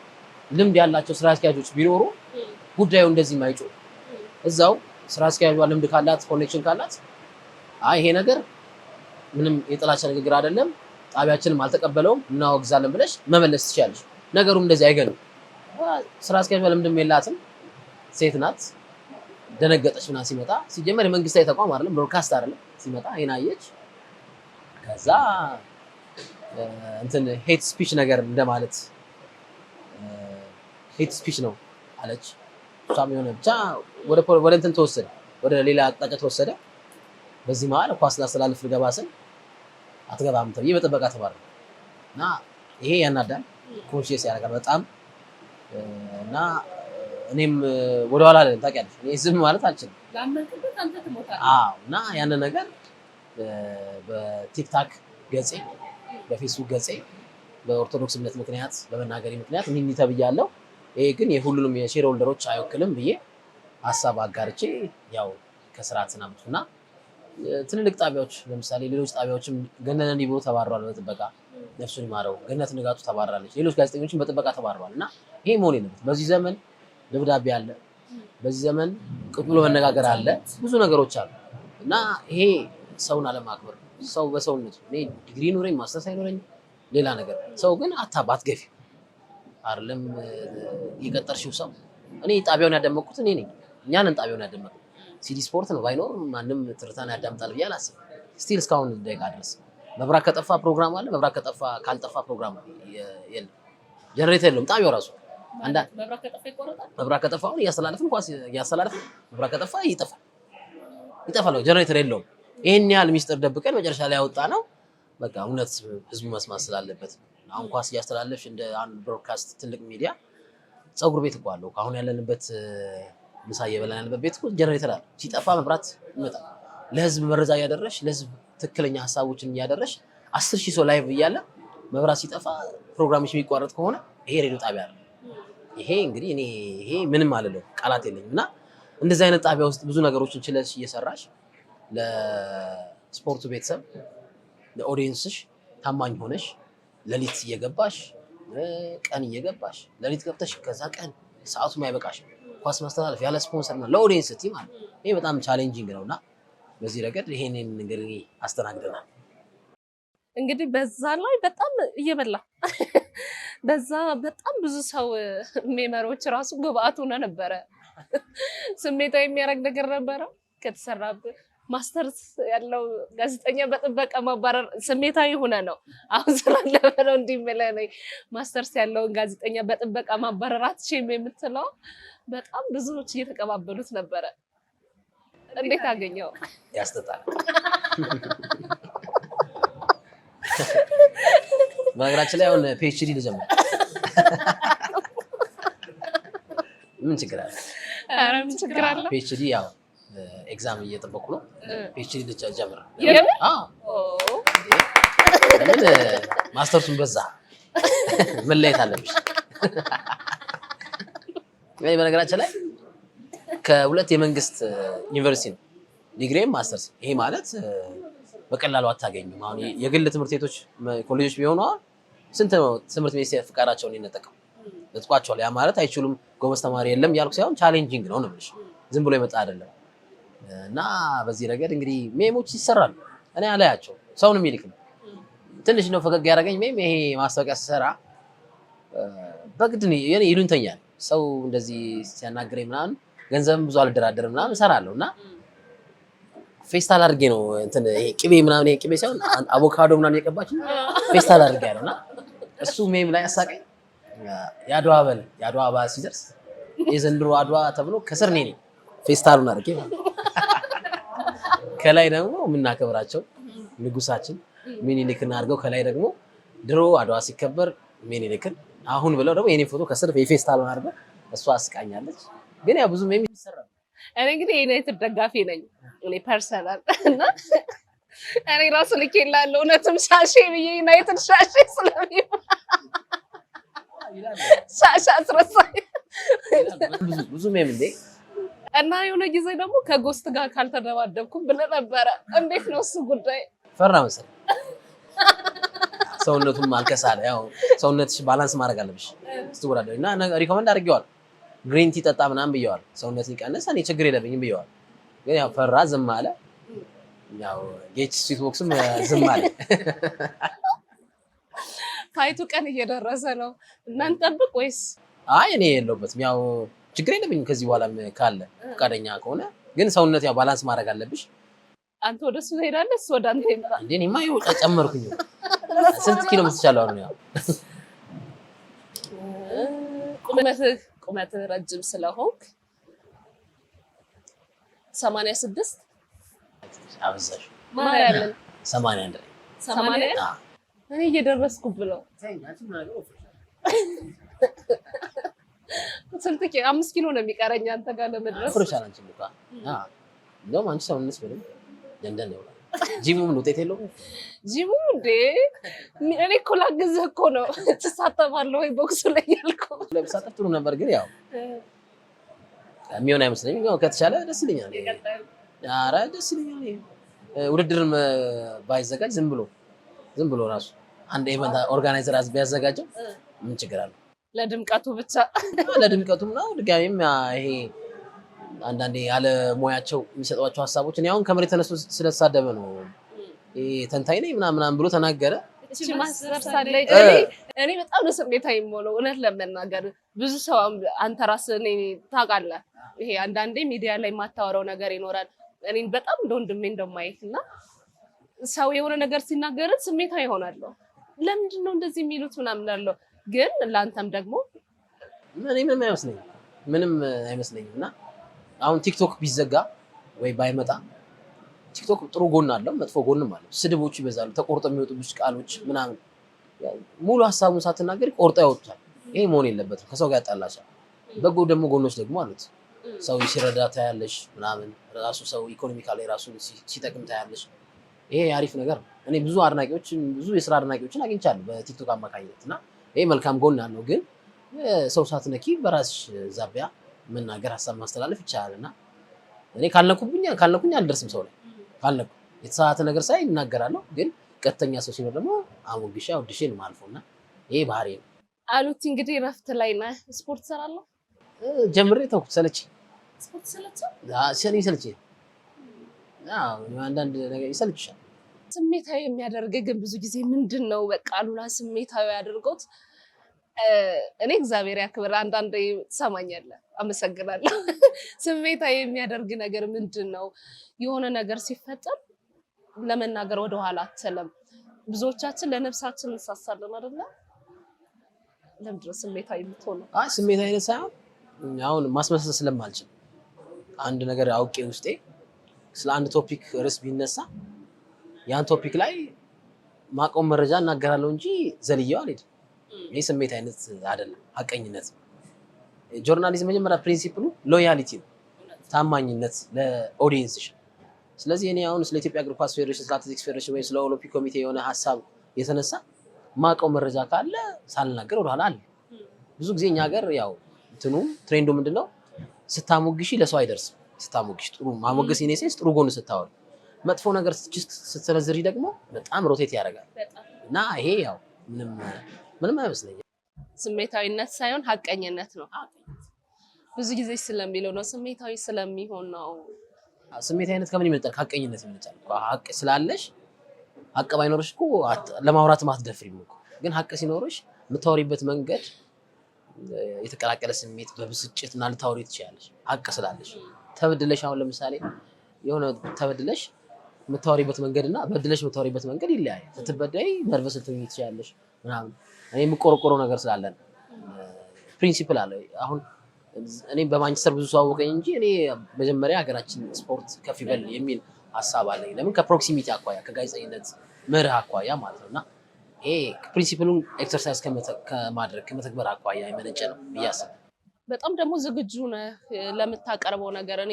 ልምድ ያላቸው ስራ አስኪያጆች ቢኖሩ ጉዳዩ እንደዚህ ማይጮ እዛው ስራ አስኪያጇ ልምድ ካላት ኮኔክሽን ካላት አይ ይሄ ነገር ምንም የጥላቻ ንግግር አይደለም ጣቢያችንም አልተቀበለውም እናወግዛለን ብለሽ መመለስ ትችያለሽ። ነገሩም እንደዚህ አይገንም። ስራ አስኪያጇ ልምድም የላትም ሴት ናት። ደነገጠች ምናምን ሲመጣ ሲጀመር የመንግስታዊ ተቋም አይደለም ብሮድካስት አይደለም ሲመጣ ይሄን አየች። ከዛ እንትን ሄት ስፒች ነገር እንደማለት ሄት ስፒች ነው አለች። እሷም የሆነ ብቻ ወደ እንትን ተወሰደ፣ ወደ ሌላ አቅጣጫ ተወሰደ። በዚህ መሀል ኳስ ላስተላልፍ ልገባ ስል አትገባም ተብዬ በጥበቃ ተባረረ እና ይሄ ያናዳል፣ ኮንሺየስ ያደርጋል በጣም እና እኔም ወደኋላ አይደለም ታውቂያለሽ፣ እኔ ዝም ማለት አልችልም። እና ያንን ነገር በቲክታክ ገጼ በፌስቡክ ገጼ በኦርቶዶክስ እምነት ምክንያት በመናገሪ ምክንያት ምን ተብያለሁ። ይሄ ግን የሁሉንም የሼር ሆልደሮች አይወክልም ብዬ ሀሳብ አጋርቼ ያው ከስራ ተሰናብቱና ትልልቅ ጣቢያዎች ለምሳሌ ሌሎች ጣቢያዎችም ገነነ ዲቦ ተባረዋል በጥበቃ ነፍሱን ይማረው። ገነት ንጋቱ ተባራለች። ሌሎች ጋዜጠኞችም በጥበቃ ተባረዋል እና ይሄ መሆን የለበትም። በዚህ ዘመን ደብዳቤ አለ፣ በዚህ ዘመን ቁጭ ብሎ መነጋገር አለ፣ ብዙ ነገሮች አሉ እና ይሄ ሰውን አለማክበር ሰው በሰውነቱ እኔ ዲግሪ ኖረኝ ማስተርስ አይኖረኝ ሌላ ነገር ሰው ግን አትገፊ አይደለም የቀጠርሽው ሰው። እኔ ጣቢያውን ያደመኩት እኔ ነኝ፣ እኛንን ጣቢያውን ያደመኩት ሲዲ ስፖርት ነው። ባይኖር ማንም ትርታን ያዳምጣል ብዬ አላስብም። ስቲል እስካሁን ደቂቃ ድረስ መብራት ከጠፋ ፕሮግራም አለ፣ መብራት ከጠፋ ካልጠፋ ፕሮግራም የለም። ጀነሬተር የለውም ጣቢያው ራሱ። አንዳንድ መብራት ከጠፋ ይቆረጣል። መብራት ከጠፋ አሁን እያስተላለፍን ኳስ እያስተላለፍን መብራት ከጠፋ ይጠፋል። ጀነሬተር የለውም። ይሄን ያህል ሚስጥር ደብቀን መጨረሻ ላይ ያወጣ ነው። በቃ እውነት ህዝቡ መስማት ስላለበት አሁን ኳስ እያስተላለፍሽ እንደ አንድ ብሮድካስት ትልቅ ሚዲያ ፀጉር ቤት እኮ አለው። አሁን ያለንበት ምሳ እየበላን ያለበት ቤት እኮ ጀነሬተር አለ። ሲጠፋ መብራት ይመጣል። ለህዝብ መረጃ እያደረሽ ለህዝብ ትክክለኛ ሀሳቦችን እያደረሽ 10,000 ሰው ላይቭ እያለ መብራት ሲጠፋ ፕሮግራምሽ የሚቋረጥ ከሆነ ይሄ ሬዲዮ ጣቢያ አለ። ይሄ እንግዲህ እኔ ይሄ ምንም አልለው ቃላት የለኝም። እና እንደዚህ አይነት ጣቢያ ውስጥ ብዙ ነገሮችን ችለሽ እየሰራሽ ለስፖርቱ ቤተሰብ ለኦዲየንስሽ ታማኝ ሆነሽ ለሊት እየገባሽ ቀን እየገባሽ ለሊት ገብተሽ ከዛ ቀን ሰዓቱ ማይበቃሽ ኳስ ማስተላለፍ ያለ ስፖንሰር ነው ለኦዲየንስ ቲም ማለት ይሄ በጣም ቻሌንጂንግ ነውና በዚህ ረገድ ይሄንን እንግዲህ አስተናግደናል። እንግዲህ በዛ ላይ በጣም እየበላ በዛ በጣም ብዙ ሰው ሜመሮች ራሱ ግብአት ሆነ ነበረ። ስሜታዊ የሚያደርግ ነገር ነበረ ከተሰራበት። ማስተርስ ያለው ጋዜጠኛ በጥበቃ ማባረር ስሜታዊ ሆነ ነው። አሁን ስለነበረው እንዲመለ ነው ማስተርስ ያለውን ጋዜጠኛ በጥበቃ ማባረራት ሼም የምትለው በጣም ብዙዎች እየተቀባበሉት ነበረ። እንዴት አገኘው? ያስጠጣል። በነገራችን ላይ አሁን ፒኤችዲ ልጀምር ምን ችግር አለ? ኧረ ምን ችግር አለ? ፒኤችዲ ያው ኤግዛም እየጠበቁ ነው። ፒኤችዲ ልጀምር። ምን ማስተርሱን በዛ መለየት አለብሽ። በነገራችን ላይ ከሁለት የመንግስት ዩኒቨርሲቲ ነው ዲግሪም ማስተርስ። ይሄ ማለት በቀላሉ አታገኙም። አሁን የግል ትምህርት ቤቶች ኮሌጆች ቢሆኑ ስንት ነው ትምህርት ሚኒስቴር ፍቃዳቸውን ይነጠቀው ለጥቋቸዋል። ያ ማለት አይችሉም ጎበዝ ተማሪ የለም ያልኩ ሳይሆን ቻሌንጂንግ ነው ነው የምልሽ፣ ዝም ብሎ የመጣ አይደለም። እና በዚህ ረገድ እንግዲህ ሜሞች ይሰራሉ። እኔ አላያቸው ሰውን የሚልክ ነው። ትንሽ ነው ፈገግ ያደረገኝ ሜም ይሄ ማስታወቂያ ሲሰራ በግድ ነው ይሉኝተኛል። ሰው እንደዚህ ሲያናግረኝ ምናምን ገንዘብም ብዙ አልደራደርም ምናምን እሰራለሁ እና ፌስታል አድርጌ ነው እንትን ይሄ ቅቤ ምናምን ይሄ ቅቤ ሳይሆን አቮካዶ ምናምን የቀባች ፌስታል አድርጌ ያለውና እሱ ሜም ላይ አሳቀኝ። የአድዋ በዓል ሲደርስ የዘንድሮ አድዋ ተብሎ ከስር እኔ ነኝ ፌስታሉን አድርጌ ከላይ ደግሞ የምናከብራቸው ንጉሳችን ሚኒሊክን አድርገው ከላይ ደግሞ ድሮ አድዋ ሲከበር ሚኒሊክን አሁን ብለው ደግሞ የኔ ፎቶ ከስር የፌስታሉን አድርገው እሷ አስቃኛለች። ግን ያው ብዙ ሜም ይሰራል። እኔ እንግዲህ የዩናይትድ ደጋፊ ነኝ እኔ ፐርሰናል እና እኔ ራሱ ልኬላለሁ እውነትም ሻሼ ብዬ ዩናይትድ ሻሼ ስለሚባል ሻሻ አስረሳኝ ብዙ ሜም እንዴ እና የሆነ ጊዜ ደግሞ ከጎስት ጋር ካልተደባደብኩም ብለህ ነበረ። እንዴት ነው እሱ ጉዳይ? ፈራ መሰለኝ ሰውነቱን ማልከሳለ ያው ሰውነትሽ ባላንስ ማድረግ አለብሽ ስትወዳደሪ እና ሪኮመንድ አድርጌዋለሁ። ግሪን ቲ ጠጣ ምናምን ብየዋል። ሰውነት ሊቀንስ እኔ ችግር የለብኝም ብየዋል። ግን ያው ፈራ ዝም አለ። ያው ጌች ስዊት ቦክስም ዝም አለ። ፋይቱ ቀን እየደረሰ ነው እና እንጠብቅ ወይስ? አይ እኔ የለሁበትም። ያው ችግር የለብኝም ከዚህ በኋላም ካለ ፈቃደኛ ከሆነ ግን ሰውነት ያው ባላንስ ማድረግ አለብሽ። አንተ ወደሱ ትሄዳለህ እሱ ወደ አንተ ይመጣል እንዴ? እኔማ ይኸው ጨመርኩኝ። ስንት ኪሎ የምትቻለው አሁን? ያው ቁመትህ ረጅም ስለሆንክ 86 አበዛሽ። ማርያምን 81 ላይ 80 እኔ እየደረስኩ ብለው ስንት ኪሎ? 5 ኪሎ ነው የሚቀረኝ አንተ ጋር ለመድረስ። ፍሬሻል አንቺ ልባ እንደውም አንቺ ሰውነትሽ በደምብ ደንደን ይውላል። ጂሙም ውጤት የለውም። ጂሙ እንዴ እኔ እኮ ላግዝህ እኮ ነው። ትሳተፋለህ ወይ ቦክሱ ላይ ያልኩህ? ለብሳጠፍ ጥሩ ነበር ግን ያው የሚሆን አይመስለኝም። ያው ከተቻለ ደስ ይለኛል። ኧረ ደስ ይለኛል። ውድድርም ባይዘጋጅ ዝም ብሎ ራሱ አንድ ኢቨንት ኦርጋናይዘር ቢያዘጋጀው ምን ችግር አለው? ለድምቀቱ ብቻ ለድምቀቱም ነው። ድጋሜም ይሄ አንዳንዴ ያለ ሙያቸው የሚሰጧቸው ሀሳቦች እኔ አሁን ከመሬት ተነስቶ ስለተሳደበ ነው ተንታኝ ነኝ ምናምን ብሎ ተናገረ። እቺ ማስተርሳለች እኔ በጣም ነው ስሜታዊ የምሆነው እውነት ለመናገር። ብዙ ሰው አንተ ራስህ እኔ ታውቃለህ፣ ይሄ አንዳንዴ ሚዲያ ላይ የማታወራው ነገር ይኖራል። እኔን በጣም እንደ ወንድሜ እንደማየት እና ሰው የሆነ ነገር ሲናገር ስሜታዊ ይሆናለሁ። ለምንድን ነው እንደዚህ የሚሉት ምናምን አለው። ግን ለአንተም ደግሞ እኔ ምንም አይመስለኝም እና አሁን ቲክቶክ ቢዘጋ ወይ ባይመጣ ቲክቶክ ጥሩ ጎን አለው፣ መጥፎ ጎንም አለው። ስድቦች ይበዛሉ፣ ተቆርጦ የሚወጡብሽ ቃሎች ምናምን ሙሉ ሀሳቡን ሳትናገሪ ቆርጦ ያወጡታል። ይሄ መሆን የለበትም፣ ከሰው ጋር ያጣላሻል። በጎ ደግሞ ጎኖች ደግሞ አሉት። ሰው ሲረዳ ታያለሽ ምናምን፣ ራሱ ሰው ኢኮኖሚካሊ ራሱን ሲጠቅም ታያለሽ። ይሄ አሪፍ ነገር ነው። እኔ ብዙ የስራ አድናቂዎችን አግኝቻለሁ በቲክቶክ አማካኝነት እና ይሄ መልካም ጎን አለው። ግን ሰው ሳትነኪ በራስሽ ዛቢያ መናገር ሀሳብ ማስተላለፍ ይቻላል እና እኔ ካልነኩኝ አልደርስም ሰው ላይ ካልነኩ የተሳሳተ ነገር ሳይ እናገራለሁ። ግን ቀጥተኛ ሰው ሲኖር ደግሞ አሞግሻ አውድሼ ነው የማልፈው እና ይሄ ባህሪ ነው አሉት። እንግዲህ እረፍት ላይ ነህ። ስፖርት ሰራለሁ ጀምሬ ተውኩት። ሰለችኝ። ስፖርት ሰለችኝ። አንዳንድ ነገር ይሰልችሻል። ስሜታዊ የሚያደርገው ግን ብዙ ጊዜ ምንድን ነው? በቃ አሉላ ስሜታዊ ያደርገውት እኔ እግዚአብሔር ያክብር። አንዳንዴ ትሰማኛለህ፣ አመሰግናለሁ። ስሜታዊ የሚያደርግ ነገር ምንድን ነው? የሆነ ነገር ሲፈጠር ለመናገር ወደኋላ አትልም። ብዙዎቻችን ለነፍሳችን እንሳሳለን አይደለ? ለምንድን ነው ስሜታዊ የምትሆነው? አይ ስሜታዊ አይነት ሳይሆን አሁን ማስመሰል ስለማልችል አንድ ነገር አውቄ ውስጤ ስለ አንድ ቶፒክ ርዕስ ቢነሳ ያን ቶፒክ ላይ ማቆም መረጃ እናገራለሁ እንጂ ዘልየው አልሄድም። ይህ ስሜት አይነት አይደለም፣ ሀቀኝነት። ጆርናሊዝም መጀመሪያ ፕሪንሲፕሉ ሎያሊቲ ነው፣ ታማኝነት ለኦዲየንስሽ። ስለዚህ እኔ አሁን ስለ ኢትዮጵያ እግር ኳስ ፌዴሬሽን፣ ስለ አትሌቲክስ ፌዴሬሽን ወይ ስለ ኦሎምፒክ ኮሚቴ የሆነ ሀሳብ የተነሳ ማቆም መረጃ ካለ ሳልናገር ወደኋላ አለ። ብዙ ጊዜ እኛ ሀገር ያው ትሬንዱ ምንድነው? ስታሞግሺ ለሰው አይደርስም። ስታሞግሺ ጥሩ ማሞገስ ኢኔሴንስ ጥሩ ጎን ስታወል፣ መጥፎ ነገር ስትሰነዝሪ ደግሞ በጣም ሮቴት ያደርጋል እና ይሄ ያው ምንም አይመስለኝም። ስሜታዊነት ሳይሆን ሀቀኝነት ነው። ብዙ ጊዜ ስለሚለው ነው፣ ስሜታዊ ስለሚሆን ነው። ስሜታዊነት ከምን ይመጣል? ሀቀኝነት ይመጣል። ሀቅ ስላለሽ ሀቅ ባይኖርሽ እኮ ለማውራት አትደፍሪም እኮ። ግን ሀቅ ሲኖርሽ የምታወሪበት መንገድ የተቀላቀለ ስሜት በብስጭትና ልታወሪ ትችያለሽ። ሀቅ ስላለሽ ተበድለሽ አሁን ለምሳሌ የሆነ ተበድለሽ የምታወሪበት መንገድና በድለሽ የምታወሪበት መንገድ ይለያያል። ስትበደይ ነርቨስ ልትሆኚ ትችያለሽ ምናምን። እኔ የምቆረቆረው ነገር ስላለን ፕሪንሲፕል አለ። አሁን እኔ በማንቸስተር ብዙ ሰው አወቀኝ እንጂ እኔ መጀመሪያ ሀገራችን ስፖርት ከፍ ይበል የሚል ሀሳብ አለኝ። ለምን ከፕሮክሲሚቲ አኳያ ከጋዜጠኝነት መርህ አኳያ ማለት ነውና ይሄ ፕሪንሲፕሉን ኤክሰርሳይዝ ከማድረግ ከመተግበር አኳያ የመነጨ ነው ብዬ አስባለሁ። በጣም ደግሞ ዝግጁ ነህ ለምታቀርበው ነገር። እኔ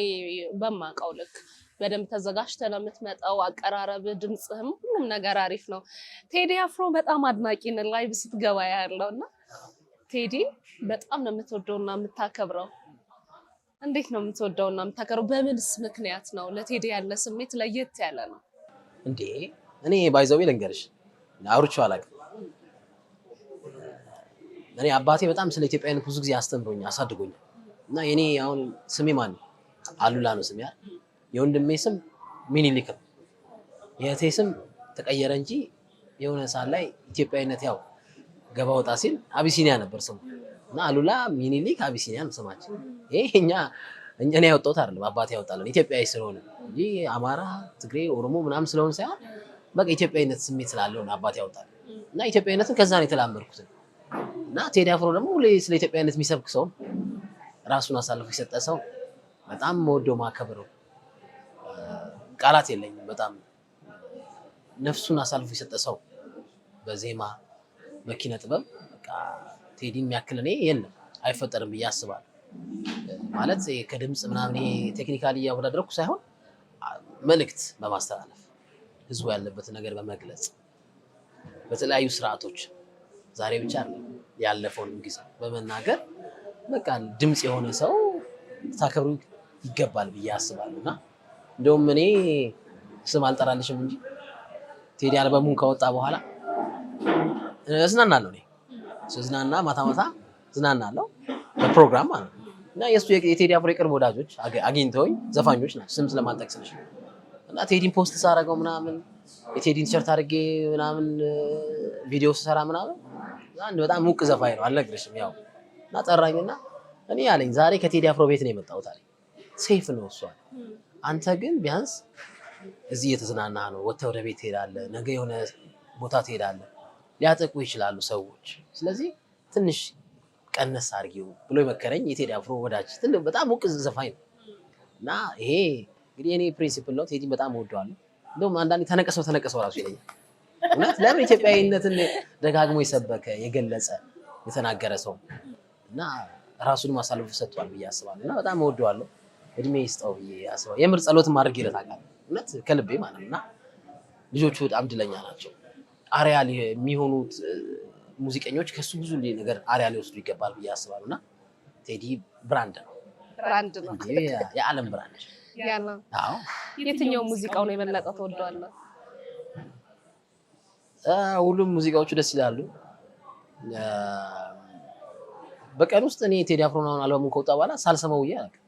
በማውቀው ልክ በደንብ ተዘጋጅተህ ነው የምትመጣው። አቀራረብ፣ ድምፅህም ሁሉም ነገር አሪፍ ነው። ቴዲ አፍሮ በጣም አድናቂ ነን ላይቭ ስትገባ ያለውና ቴዲ በጣም ነው የምትወደውና የምታከብረው። እንዴት ነው የምትወደውና የምታከብረው? በምንስ ምክንያት ነው? ለቴዲ ያለ ስሜት ለየት ያለ ነው እንዴ? እኔ ባይዘው ልንገርሽ አውርቼው አላውቅም። እኔ አባቴ በጣም ስለ ኢትዮጵያዊነት ብዙ ጊዜ አስተምሮኛል፣ አሳድጎኛል። እና የኔ አሁን ስሜ ማን ነው? አሉላ ነው ስሜ አይደል? የወንድሜ ስም ሚኒሊክ ነው። የእህቴ ስም ተቀየረ እንጂ የሆነ ሰዓት ላይ ኢትዮጵያዊነት ያው ገባ ወጣ ሲል አቢሲኒያ ነበር ስሙ እና አሉላ ሚኒሊክ አቢሲኒያ ነው ስማችን። ይሄ እኔ ያወጣሁት አይደለም አባቴ ያወጣልን ኢትዮጵያዊ ስለሆነ እንጂ አማራ፣ ትግሬ፣ ኦሮሞ ምናምን ስለሆነ ሳይሆን በቃ ኢትዮጵያዊነት ስሜት ስላለው አባቴ ያወጣል። እና ኢትዮጵያዊነትን ከዛ ነው የተላመድኩት። እና ቴዲ አፍሮ ደግሞ ስለ ኢትዮጵያዊነት የሚሰብክ ሰው፣ ራሱን አሳልፎ የሰጠ ሰው፣ በጣም መወደው ማከብረው፣ ቃላት የለኝም። በጣም ነፍሱን አሳልፎ የሰጠ ሰው በዜማ በኪነ ጥበብ በቃ ቴዲ የሚያክል እኔ የለም አይፈጠርም ብዬ አስባለሁ። ማለት ከድምፅ ምናምን ይሄ ቴክኒካሊ እያወዳደረኩ ሳይሆን መልእክት በማስተላለፍ ህዝቡ ያለበትን ነገር በመግለጽ በተለያዩ ስርዓቶች ዛሬ ብቻ ያለፈውን ጊዜ በመናገር በቃ ድምፅ የሆነ ሰው ታከብሩ ይገባል ብዬ አስባለሁ። እና እንደውም እኔ ስም አልጠራልሽም እንጂ ቴዲ አልበሙን ከወጣ በኋላ እዝናናለሁ። እኔ ስዝናና ማታ ማታ እዝናናለሁ በፕሮግራም ማለት ነው። እና የሱ የቴዲ አፍሮ የቅርብ ወዳጆች አግኝተውኝ ዘፋኞች ናቸው ስም ስለማልጠቅስልሽ እና ቴዲን ፖስት ሳደርገው ምናምን የቴዲን ቲሸርት አድርጌ ምናምን ቪዲዮ ስሰራ ምናምን አንድ በጣም ሙቅ ዘፋኝ ነው አልነግርሽም። ያው እና ጠራኝና እኔ አለኝ ዛሬ ከቴዲ አፍሮ ቤት ነው የመጣሁት አለኝ። ሴፍ ነው እሱ አለ። አንተ ግን ቢያንስ እዚህ እየተዝናና ነው፣ ወጥተህ ወደ ቤት ትሄዳለህ፣ ነገ የሆነ ቦታ ትሄዳለህ፣ ሊያጠቁ ይችላሉ ሰዎች፣ ስለዚህ ትንሽ ቀነስ አድርጊው ብሎ የመከረኝ የቴዲ አፍሮ ወዳጅ በጣም ሙቅ ዘፋኝ ነው። እና ይሄ እንግዲህ እኔ ፕሪንሲፕል ነው። ቴዲን በጣም እወደዋለሁ። እንደውም አንዳንዴ ተነቀሰው ራሱ ይለኛል። እውነት ለምን ኢትዮጵያዊነትን ደጋግሞ የሰበከ የገለጸ የተናገረ ሰው እና ራሱንም አሳልፎ ሰጥቷል ብዬ አስባለሁ። እና በጣም እወደዋለሁ። እድሜ ይስጠው ብዬ አስባለሁ። የምር ጸሎትም አድርጌ ይለታል እውነት ከልቤ ማለት ነው። እና ልጆቹ በጣም እድለኛ ናቸው። አሪያ የሚሆኑት ሙዚቀኞች ከሱ ብዙ ነገር አሪያ ሊወስዱ ይገባል ብዬ አስባለሁ። እና ቴዲ ብራንድ ነው የዓለም ብራንድ ያለ። አዎ የትኛው ሙዚቃው ነው የበለጠ ተወደዋለህ? ሁሉም ሙዚቃዎቹ ደስ ይላሉ። በቀን ውስጥ እኔ ቴዲ አፍሮን አልበሙን ከወጣ በኋላ ሳልሰማው ውዬ አላውቅም።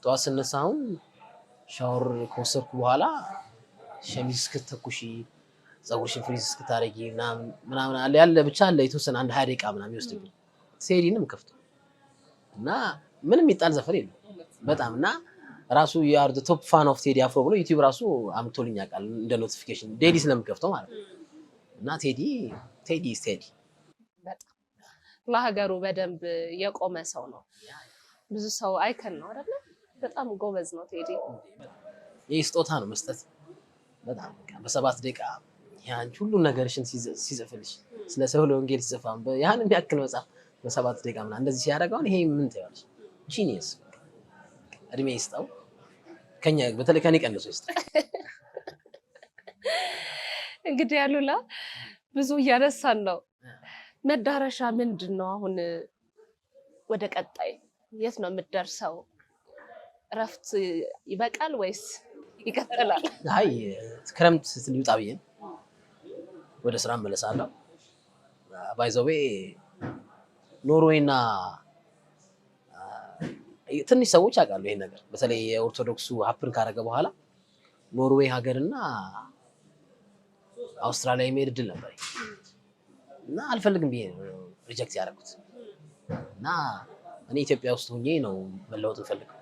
ጠዋት ስነሳ አሁን ሻወር ከወሰድኩ በኋላ ሸሚዝ እስክትተኩሺ ፀጉርሽን ፍሪዝ እስክታረጊ ምናምን ያለ ብቻ አለ የተወሰነ አንድ 20 ደቂቃ ምናምን ይወስድብኝ። ቴዲንም ከፍቶ እና ምንም ይጣል ዘፈን የለም በጣም እና ራሱ you are the top fan of ቴዲ አፍሮ ብሎ ዩቲዩብ ራሱ አምጥቶልኝ ያውቃል እንደ ኖቲፊኬሽን ዴይሊ ስለምከፍተው ማለት ነው። እና ቴዲ በጣም ለሀገሩ በደንብ የቆመ ሰው ነው። ብዙ ሰው አይከን ነው አይደል? በጣም ጎበዝ ነው ቴዲ። ይሄ ስጦታ ነው መስጠት። በጣም በ7 ደቂቃ ያን ሁሉ ነገርሽን ሲጽፍልሽ ስለ ሰው ለወንጌል ሲጽፋም ያንን ያክል መጽሐፍ በ7 ደቂቃ ምናምን እንደዚህ ሲያደርገው ይሄ ምን ትያለሽ? ጂኒየስ እድሜ ይስጠው። ከኛ በተለይ ከኔ ቀንሶ ይስጠው። እንግዲህ አሉላ ብዙ እያነሳን ነው። መዳረሻ ምንድን ነው? አሁን ወደ ቀጣይ የት ነው የምትደርሰው? እረፍት ይበቃል ወይስ ይቀጥላል? አይ ክረምት ሊውጣ ብዬ ወደ ስራ እመለሳለሁ። ባይዘዌ ኖርዌይና ትንሽ ሰዎች ያውቃሉ ይሄን ነገር። በተለይ የኦርቶዶክሱ ሀፕን ካረገ በኋላ ኖርዌይ ሀገርና አውስትራሊያ የመሄድ እድል ነበር እና አልፈልግም ብዬ ሪጀክት ያደረኩት እና እኔ ኢትዮጵያ ውስጥ ሆኜ ነው መለወጥ እንፈልገው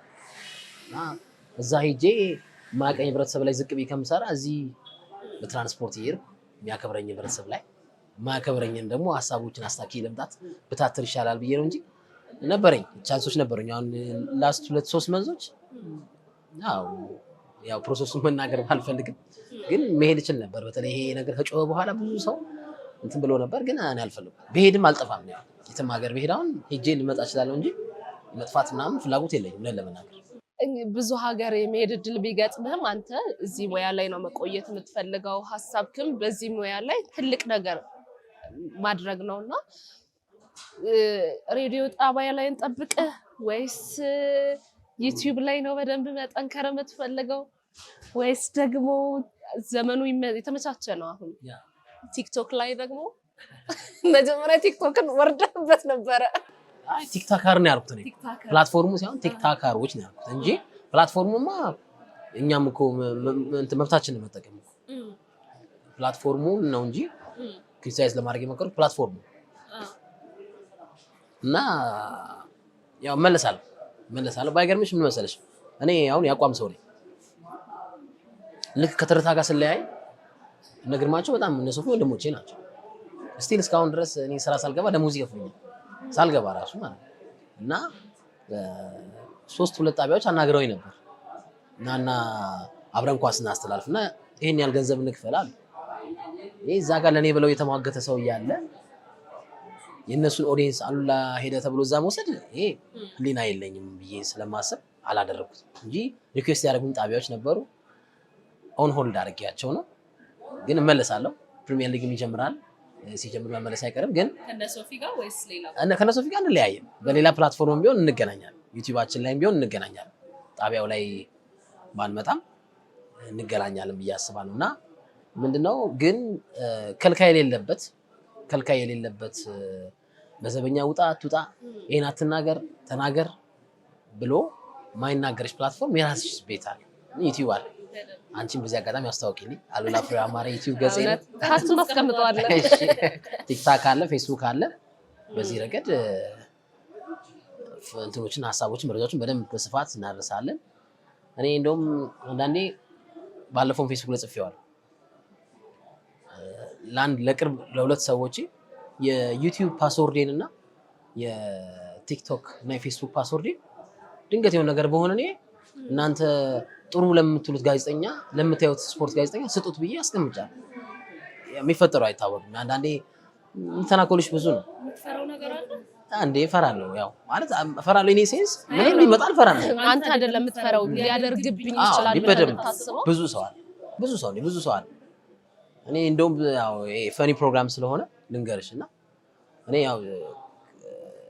እና እዛ ሄጄ ማቀኝ ህብረተሰብ ላይ ዝቅ ብዬ ከምሰራ እዚህ በትራንስፖርት እየሄድኩ የሚያከብረኝ ህብረተሰብ ላይ ማከብረኝን ደግሞ ሀሳቦችን አስታኪ ለምጣት ብታትር ይሻላል ብዬ ነው እንጂ ነበረኝ ቻንሶች ነበሩኝ። አሁን ላስት 2-3 መንዞች ያው ፕሮሰሱን መናገር ባልፈልግም ግን መሄድ እችል ነበር። በተለይ ይሄ ነገር ከጮኸ በኋላ ብዙ ሰው እንትን ብሎ ነበር፣ ግን እኔ አልፈልግም። ብሄድም አልጠፋም ነው የትም ሀገር ብሄድ አሁን ሄጄ ልመጣ እችላለሁ እንጂ መጥፋት ምናምን ፍላጎት የለኝም ለመናገር። ብዙ ሀገር የመሄድ እድል ቢገጥምህም አንተ እዚህ ሙያ ላይ ነው መቆየት የምትፈልገው። ሀሳብክም በዚህ ሙያ ላይ ትልቅ ነገር ማድረግ ነውና ሬዲዮ ጣቢያ ላይ እንጠብቅህ ወይስ ዩቲዩብ ላይ ነው በደንብ መጠንከር የምትፈልገው? ወይስ ደግሞ ዘመኑ የተመቻቸ ነው አሁን ቲክቶክ ላይ ደግሞ መጀመሪያ ቲክቶክን ወርደህበት ነበረ? አይ ቲክታከር ነው ያልኩት እኔ ፕላትፎርሙ ሳይሆን ቲክታከሮች ነው ያልኩት እንጂ ፕላትፎርሙማ እኛም እኮ መብታችን ነው መጠቀም እኮ ፕላትፎርሙ ነው እንጂ ክሪቲሳይዝ ለማድረግ የመከሩት ፕላትፎርሙ እና ያው መለሳለሁ። ባይገርምሽ ምን መሰለሽ እኔ አሁን ያቋም ሰው ነኝ። ልክ ከተረታ ጋር ስለያይ እነ ግርማቸው በጣም እነ ሶፊ ወንድሞቼ ናቸው። ስቲል እስካሁን ድረስ እኔ ስራ ሳልገባ ደሞዝ ይከፍሉኛል ሳልገባ ራሱ ማለት ነው። እና 3-2 ጣቢያዎች አናግረውኝ ነበር እና አብረን ኳስ እናስተላልፍና ይሄን ያህል ገንዘብ እንክፈል አሉ። ይሄ እዛ ጋር ለኔ ብለው የተሟገተ ሰው እያለ የነሱን ኦዲየንስ አሉላ ሄደ ተብሎ እዛ መውሰድ ይሄ ህሊና የለኝም ብዬ ስለማሰብ አላደረኩት እንጂ ሪኩዌስት ያደረጉኝ ጣቢያዎች ነበሩ። ኦን ሆልድ አድርጌያቸው ነው። ግን እመለሳለሁ። ፕሪሚየር ሊግም ይጀምራል። ሲጀምር መመለስ አይቀርም። ግን ከነሶፊ ጋር ወይስ ሌላ? ከነሶፊ ጋር እንለያየም። በሌላ ፕላትፎርም ቢሆን እንገናኛለን። ዩቲዩባችን ላይም ቢሆን እንገናኛለን። ጣቢያው ላይ ባንመጣም እንገናኛለን ብዬ አስባለሁ። እና ምንድነው ግን ከልካይ የሌለበት በዘበኛ ውጣ አትውጣ ይሄን አትናገር ተናገር ብሎ ማይናገርሽ ፕላትፎርም የራስሽ ቤት አለ፣ ዩቲዩብ አለ። አንቺም በዚህ አጋጣሚ አስተዋውቂልኝ። አሉላ ፍሬ አማረ ዩቲዩብ ገጽ ነው። ታችን አስቀምጠዋለሁ። ቲክታክ አለ፣ ፌስቡክ አለ። በዚህ ረገድ እንትኖችን ሀሳቦችን መረጃዎችን በደንብ በስፋት እናደርሳለን። እኔ እንደውም አንዳንዴ ባለፈው ፌስቡክ ላይ ጽፌዋለሁ። ለቅርብ ለሁለት ሰዎች የዩቲዩብ ፓስወርዴን እና የቲክቶክ እና የፌስቡክ ፓስወርዴን ድንገት የሆነ ነገር በሆነ እኔ እናንተ ጥሩ ለምትሉት ጋዜጠኛ ለምታዩት ስፖርት ጋዜጠኛ ስጡት ብዬ አስቀምጫለሁ። የሚፈጠረው አይታወቅም። አንዳንዴ ተናኮልሽ ብዙ ነው። የምትፈራው ነገር አለ? አንዴ እፈራለሁ። ያው ማለት እፈራለሁ። እኔ ሴንስ ምንም ሊመጣ አልፈራለሁ። አንተ አይደለም የምትፈራው፣ ሊያደርግብኝ ይችላል ብለህ የምታስበው ብዙ ሰው አለ። እኔ እንደውም ያው ፈኒ ፕሮግራም ስለሆነ ልንገርሽና እኔ ያው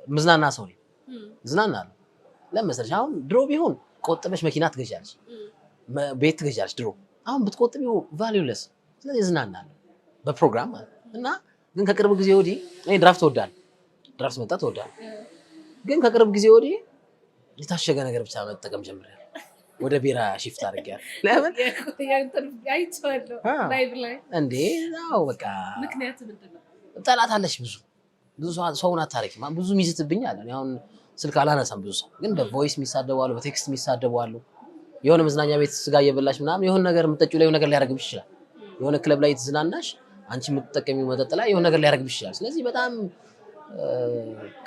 ምዝናና ሰው ነኝ። ዝናናለሁ። ለምን መሰለሽ አሁን ድሮ ቢሆን ቆጥበሽ መኪና ትገዣለሽ፣ ቤት ትገዣለሽ። ድሮ አሁን ብትቆጥቢው ቫልዩለስ። ስለዚህ ዝናናለሁ በፕሮግራም ማለት እና ግን ከቅርብ ጊዜ ወዲህ እኔ ድራፍት መጣት እወዳለሁ። ግን ከቅርብ ጊዜ ወዲህ የታሸገ ነገር ብቻ መጠቀም ጀምሬያለሁ። ወደ ቢራ ሺፍት አድርጌያለሁ። ለምን እንዴ? ያው በቃ ምክንያቱ ምንድነው? ጠላት አለሽ ብዙ ሰውን አታረቂ። ብዙ ሚስትብኝ አለ። አሁን ስልክ አላነሳም። ብዙ ሰው ግን በቮይስ የሚሳደቡ አሉ፣ በቴክስት የሚሳደቡ አሉ። የሆነ መዝናኛ ቤት ስጋ እየበላሽ ምናምን የሆነ ነገር የምትጠጪው ላይ የሆነ ነገር ሊያደርግብሽ ይችላል። የሆነ ክለብ ላይ የተዝናናሽ አንቺ የምትጠቀሚው መጠጥ ላይ የሆነ ነገር ሊያደርግብሽ ይችላል። ስለዚህ በጣም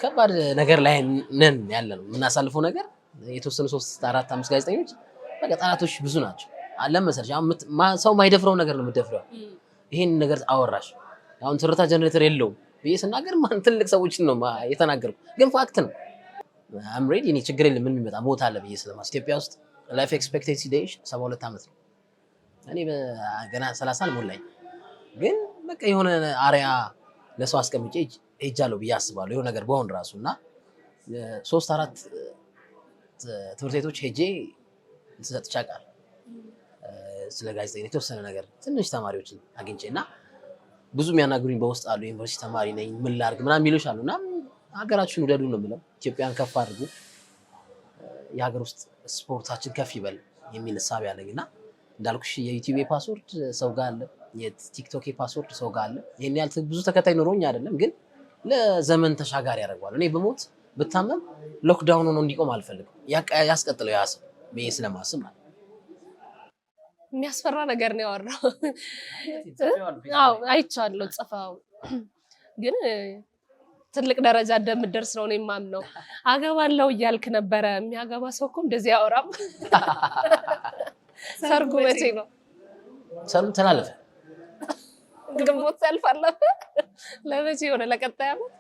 ከባድ ነገር ላይ ነን ያለ ነው የምናሳልፈው ነገር። የተወሰኑ 3-4-5 ጋዜጠኞች በቃ ጠላቶች ብዙ ናቸው። ለመሰለሽ አሁን ሰው ማይደፍረው ነገር ነው የምትደፍረው። ይሄን ነገር አወራሽ አሁን ትርታ ጀነሬተር የለውም ብዬ ስናገር ማን ትልቅ ሰዎችን ነው የተናገርኩ። ግን ፋክት ነው። አም ሬዲ እኔ ችግር የለም ምን የሚመጣ ሞት አለ ብዬ ስለማስ ኢትዮጵያ ውስጥ ላይፍ ኤክስፔክቴንሲ ዴይሽ 72 ዓመት ነው። እኔ ገና 30 አልሞላኝ። ግን በቃ የሆነ አሪያ ለሰው አስቀምጬ ሄጃለሁ ብዬ አስባለሁ። የሆነ ነገር በሆን ራሱና 3-4 ትምህርት ቤቶች ሄጄ ሰጥቼ አውቃለሁ። ስለ ጋዜጠኝነት የተወሰነ ነገር ትንሽ ተማሪዎችን አግኝቼና ብዙ የሚያናግሩኝ በውስጥ አሉ። ዩኒቨርሲቲ ተማሪ ነኝ ምን ላድርግ ምናምን የሚሉሽ አሉና ሀገራችሁን ውደዱ ነው የምለው። ኢትዮጵያን ከፍ አድርጉ፣ የሀገር ውስጥ ስፖርታችን ከፍ ይበል የሚል እሳቤ አለኝና እንዳልኩሽ የዩቲዩብ ፓስወርድ ሰው ጋር አለ፣ የቲክቶክ ፓስወርድ ሰው ጋር አለ። ይሄን ያህል ብዙ ተከታይ ኖሮኝ አይደለም፣ ግን ለዘመን ተሻጋሪ ያደርገዋል። እኔ በሞት ብታመም ሎክዳውን ሆኖ እንዲቆም አልፈልግም። ያስቀጥለው ያሰብ ስለማስብ ማለት የሚያስፈራ ነገር ነው ያወራው። አዎ አይቻለሁ ጽፈው ግን ትልቅ ደረጃ እንደምደርስ ነው እኔ የማምነው። አገባለሁ እያልክ ነበረ። የሚያገባ ሰው እኮ እንደዚህ ያወራም። ሰርጉ መቼ ነው? ሰርጉ ተላለፈ። ግንቦት ሰልፍ አለፈ። ለመቼ ሆነ? ለቀጣይ ዓመት።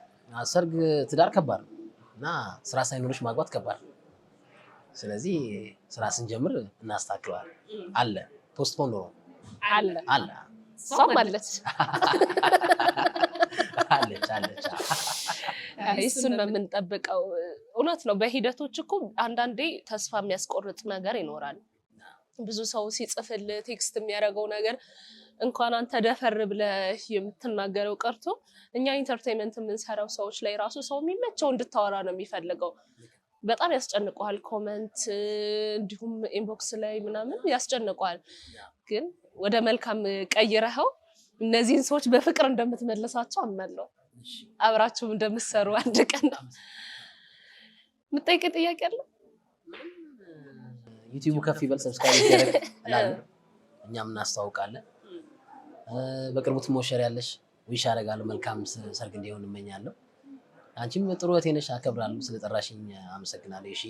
ሰርግ ትዳር ከባድ ነው እና ስራ ሳይኖርሽ ማግባት ከባድ ነው። ስለዚህ ስራ ስንጀምር እናስተካክለዋለን። አለ ፖስትፖን ነው አለ አለ እሷም አለች አለች። እሱን ነው የምንጠብቀው። እውነት ነው። በሂደቶች እኮ አንዳንዴ ተስፋ የሚያስቆርጥ ነገር ይኖራል። ብዙ ሰው ሲጽፍል ቴክስት የሚያደርገው ነገር እንኳን አንተ ደፈር ብለህ የምትናገረው ቀርቶ እኛ ኢንተርቴይንመንት የምንሰራው ሰዎች ላይ ራሱ ሰው የሚመቸው እንድታወራ ነው የሚፈልገው። በጣም ያስጨንቀዋል። ኮመንት እንዲሁም ኢንቦክስ ላይ ምናምን ያስጨንቀዋል። ግን ወደ መልካም ቀይረኸው እነዚህን ሰዎች በፍቅር እንደምትመለሳቸው አምናለሁ። አብራችሁም እንደምትሰሩ አንድ ቀን የምጠይቅ ጥያቄ አለ። ዩቲዩብ ከፍ ይበል፣ ሰብስክራይብ ይደረግ እላለሁ። እኛም እናስተዋውቃለን። በቅርቡ ትሞሸሪያለሽ። ዊሽ አደርጋለሁ። መልካም ሰርግ እንዲሆን እመኛለሁ። አንቺም ጥሩ እህቴ ነሽ፣ አከብራለሁ። ስለጠራሽኝ አመሰግናለሁ። እሺ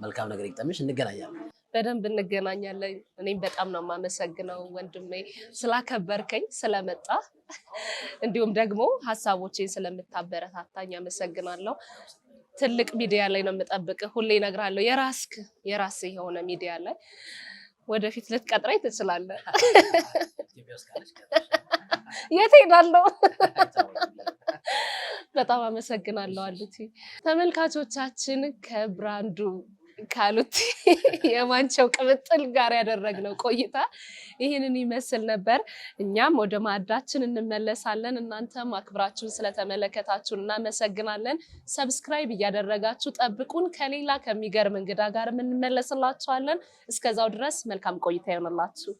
መልካም ነገር ይግጠምሽ። እንገናኛለን። በደንብ እንገናኛለን። እኔም በጣም ነው የማመሰግነው ወንድሜ ስላከበርከኝ ስለመጣ፣ እንዲሁም ደግሞ ሀሳቦቼን ስለምታበረታታኝ አመሰግናለሁ። ትልቅ ሚዲያ ላይ ነው የምጠብቅህ። ሁሌ እነግርሃለሁ፣ የራስህ የሆነ ሚዲያ ላይ ወደፊት ልትቀጥረኝ ትችላለህ። የት ሄዳለሁ? በጣም አመሰግናለሁ አሉቲ። ተመልካቾቻችን ከብራንዱ ካሉቲ የማንቸው ቅምጥል ጋር ያደረግነው ቆይታ ይህንን ይመስል ነበር። እኛም ወደ ማዕዳችን እንመለሳለን። እናንተም አክብራችሁን ስለተመለከታችሁን እናመሰግናለን። ሰብስክራይብ እያደረጋችሁ ጠብቁን። ከሌላ ከሚገርም እንግዳ ጋር እንመለስላችኋለን። እስከዛው ድረስ መልካም ቆይታ ይሆንላችሁ።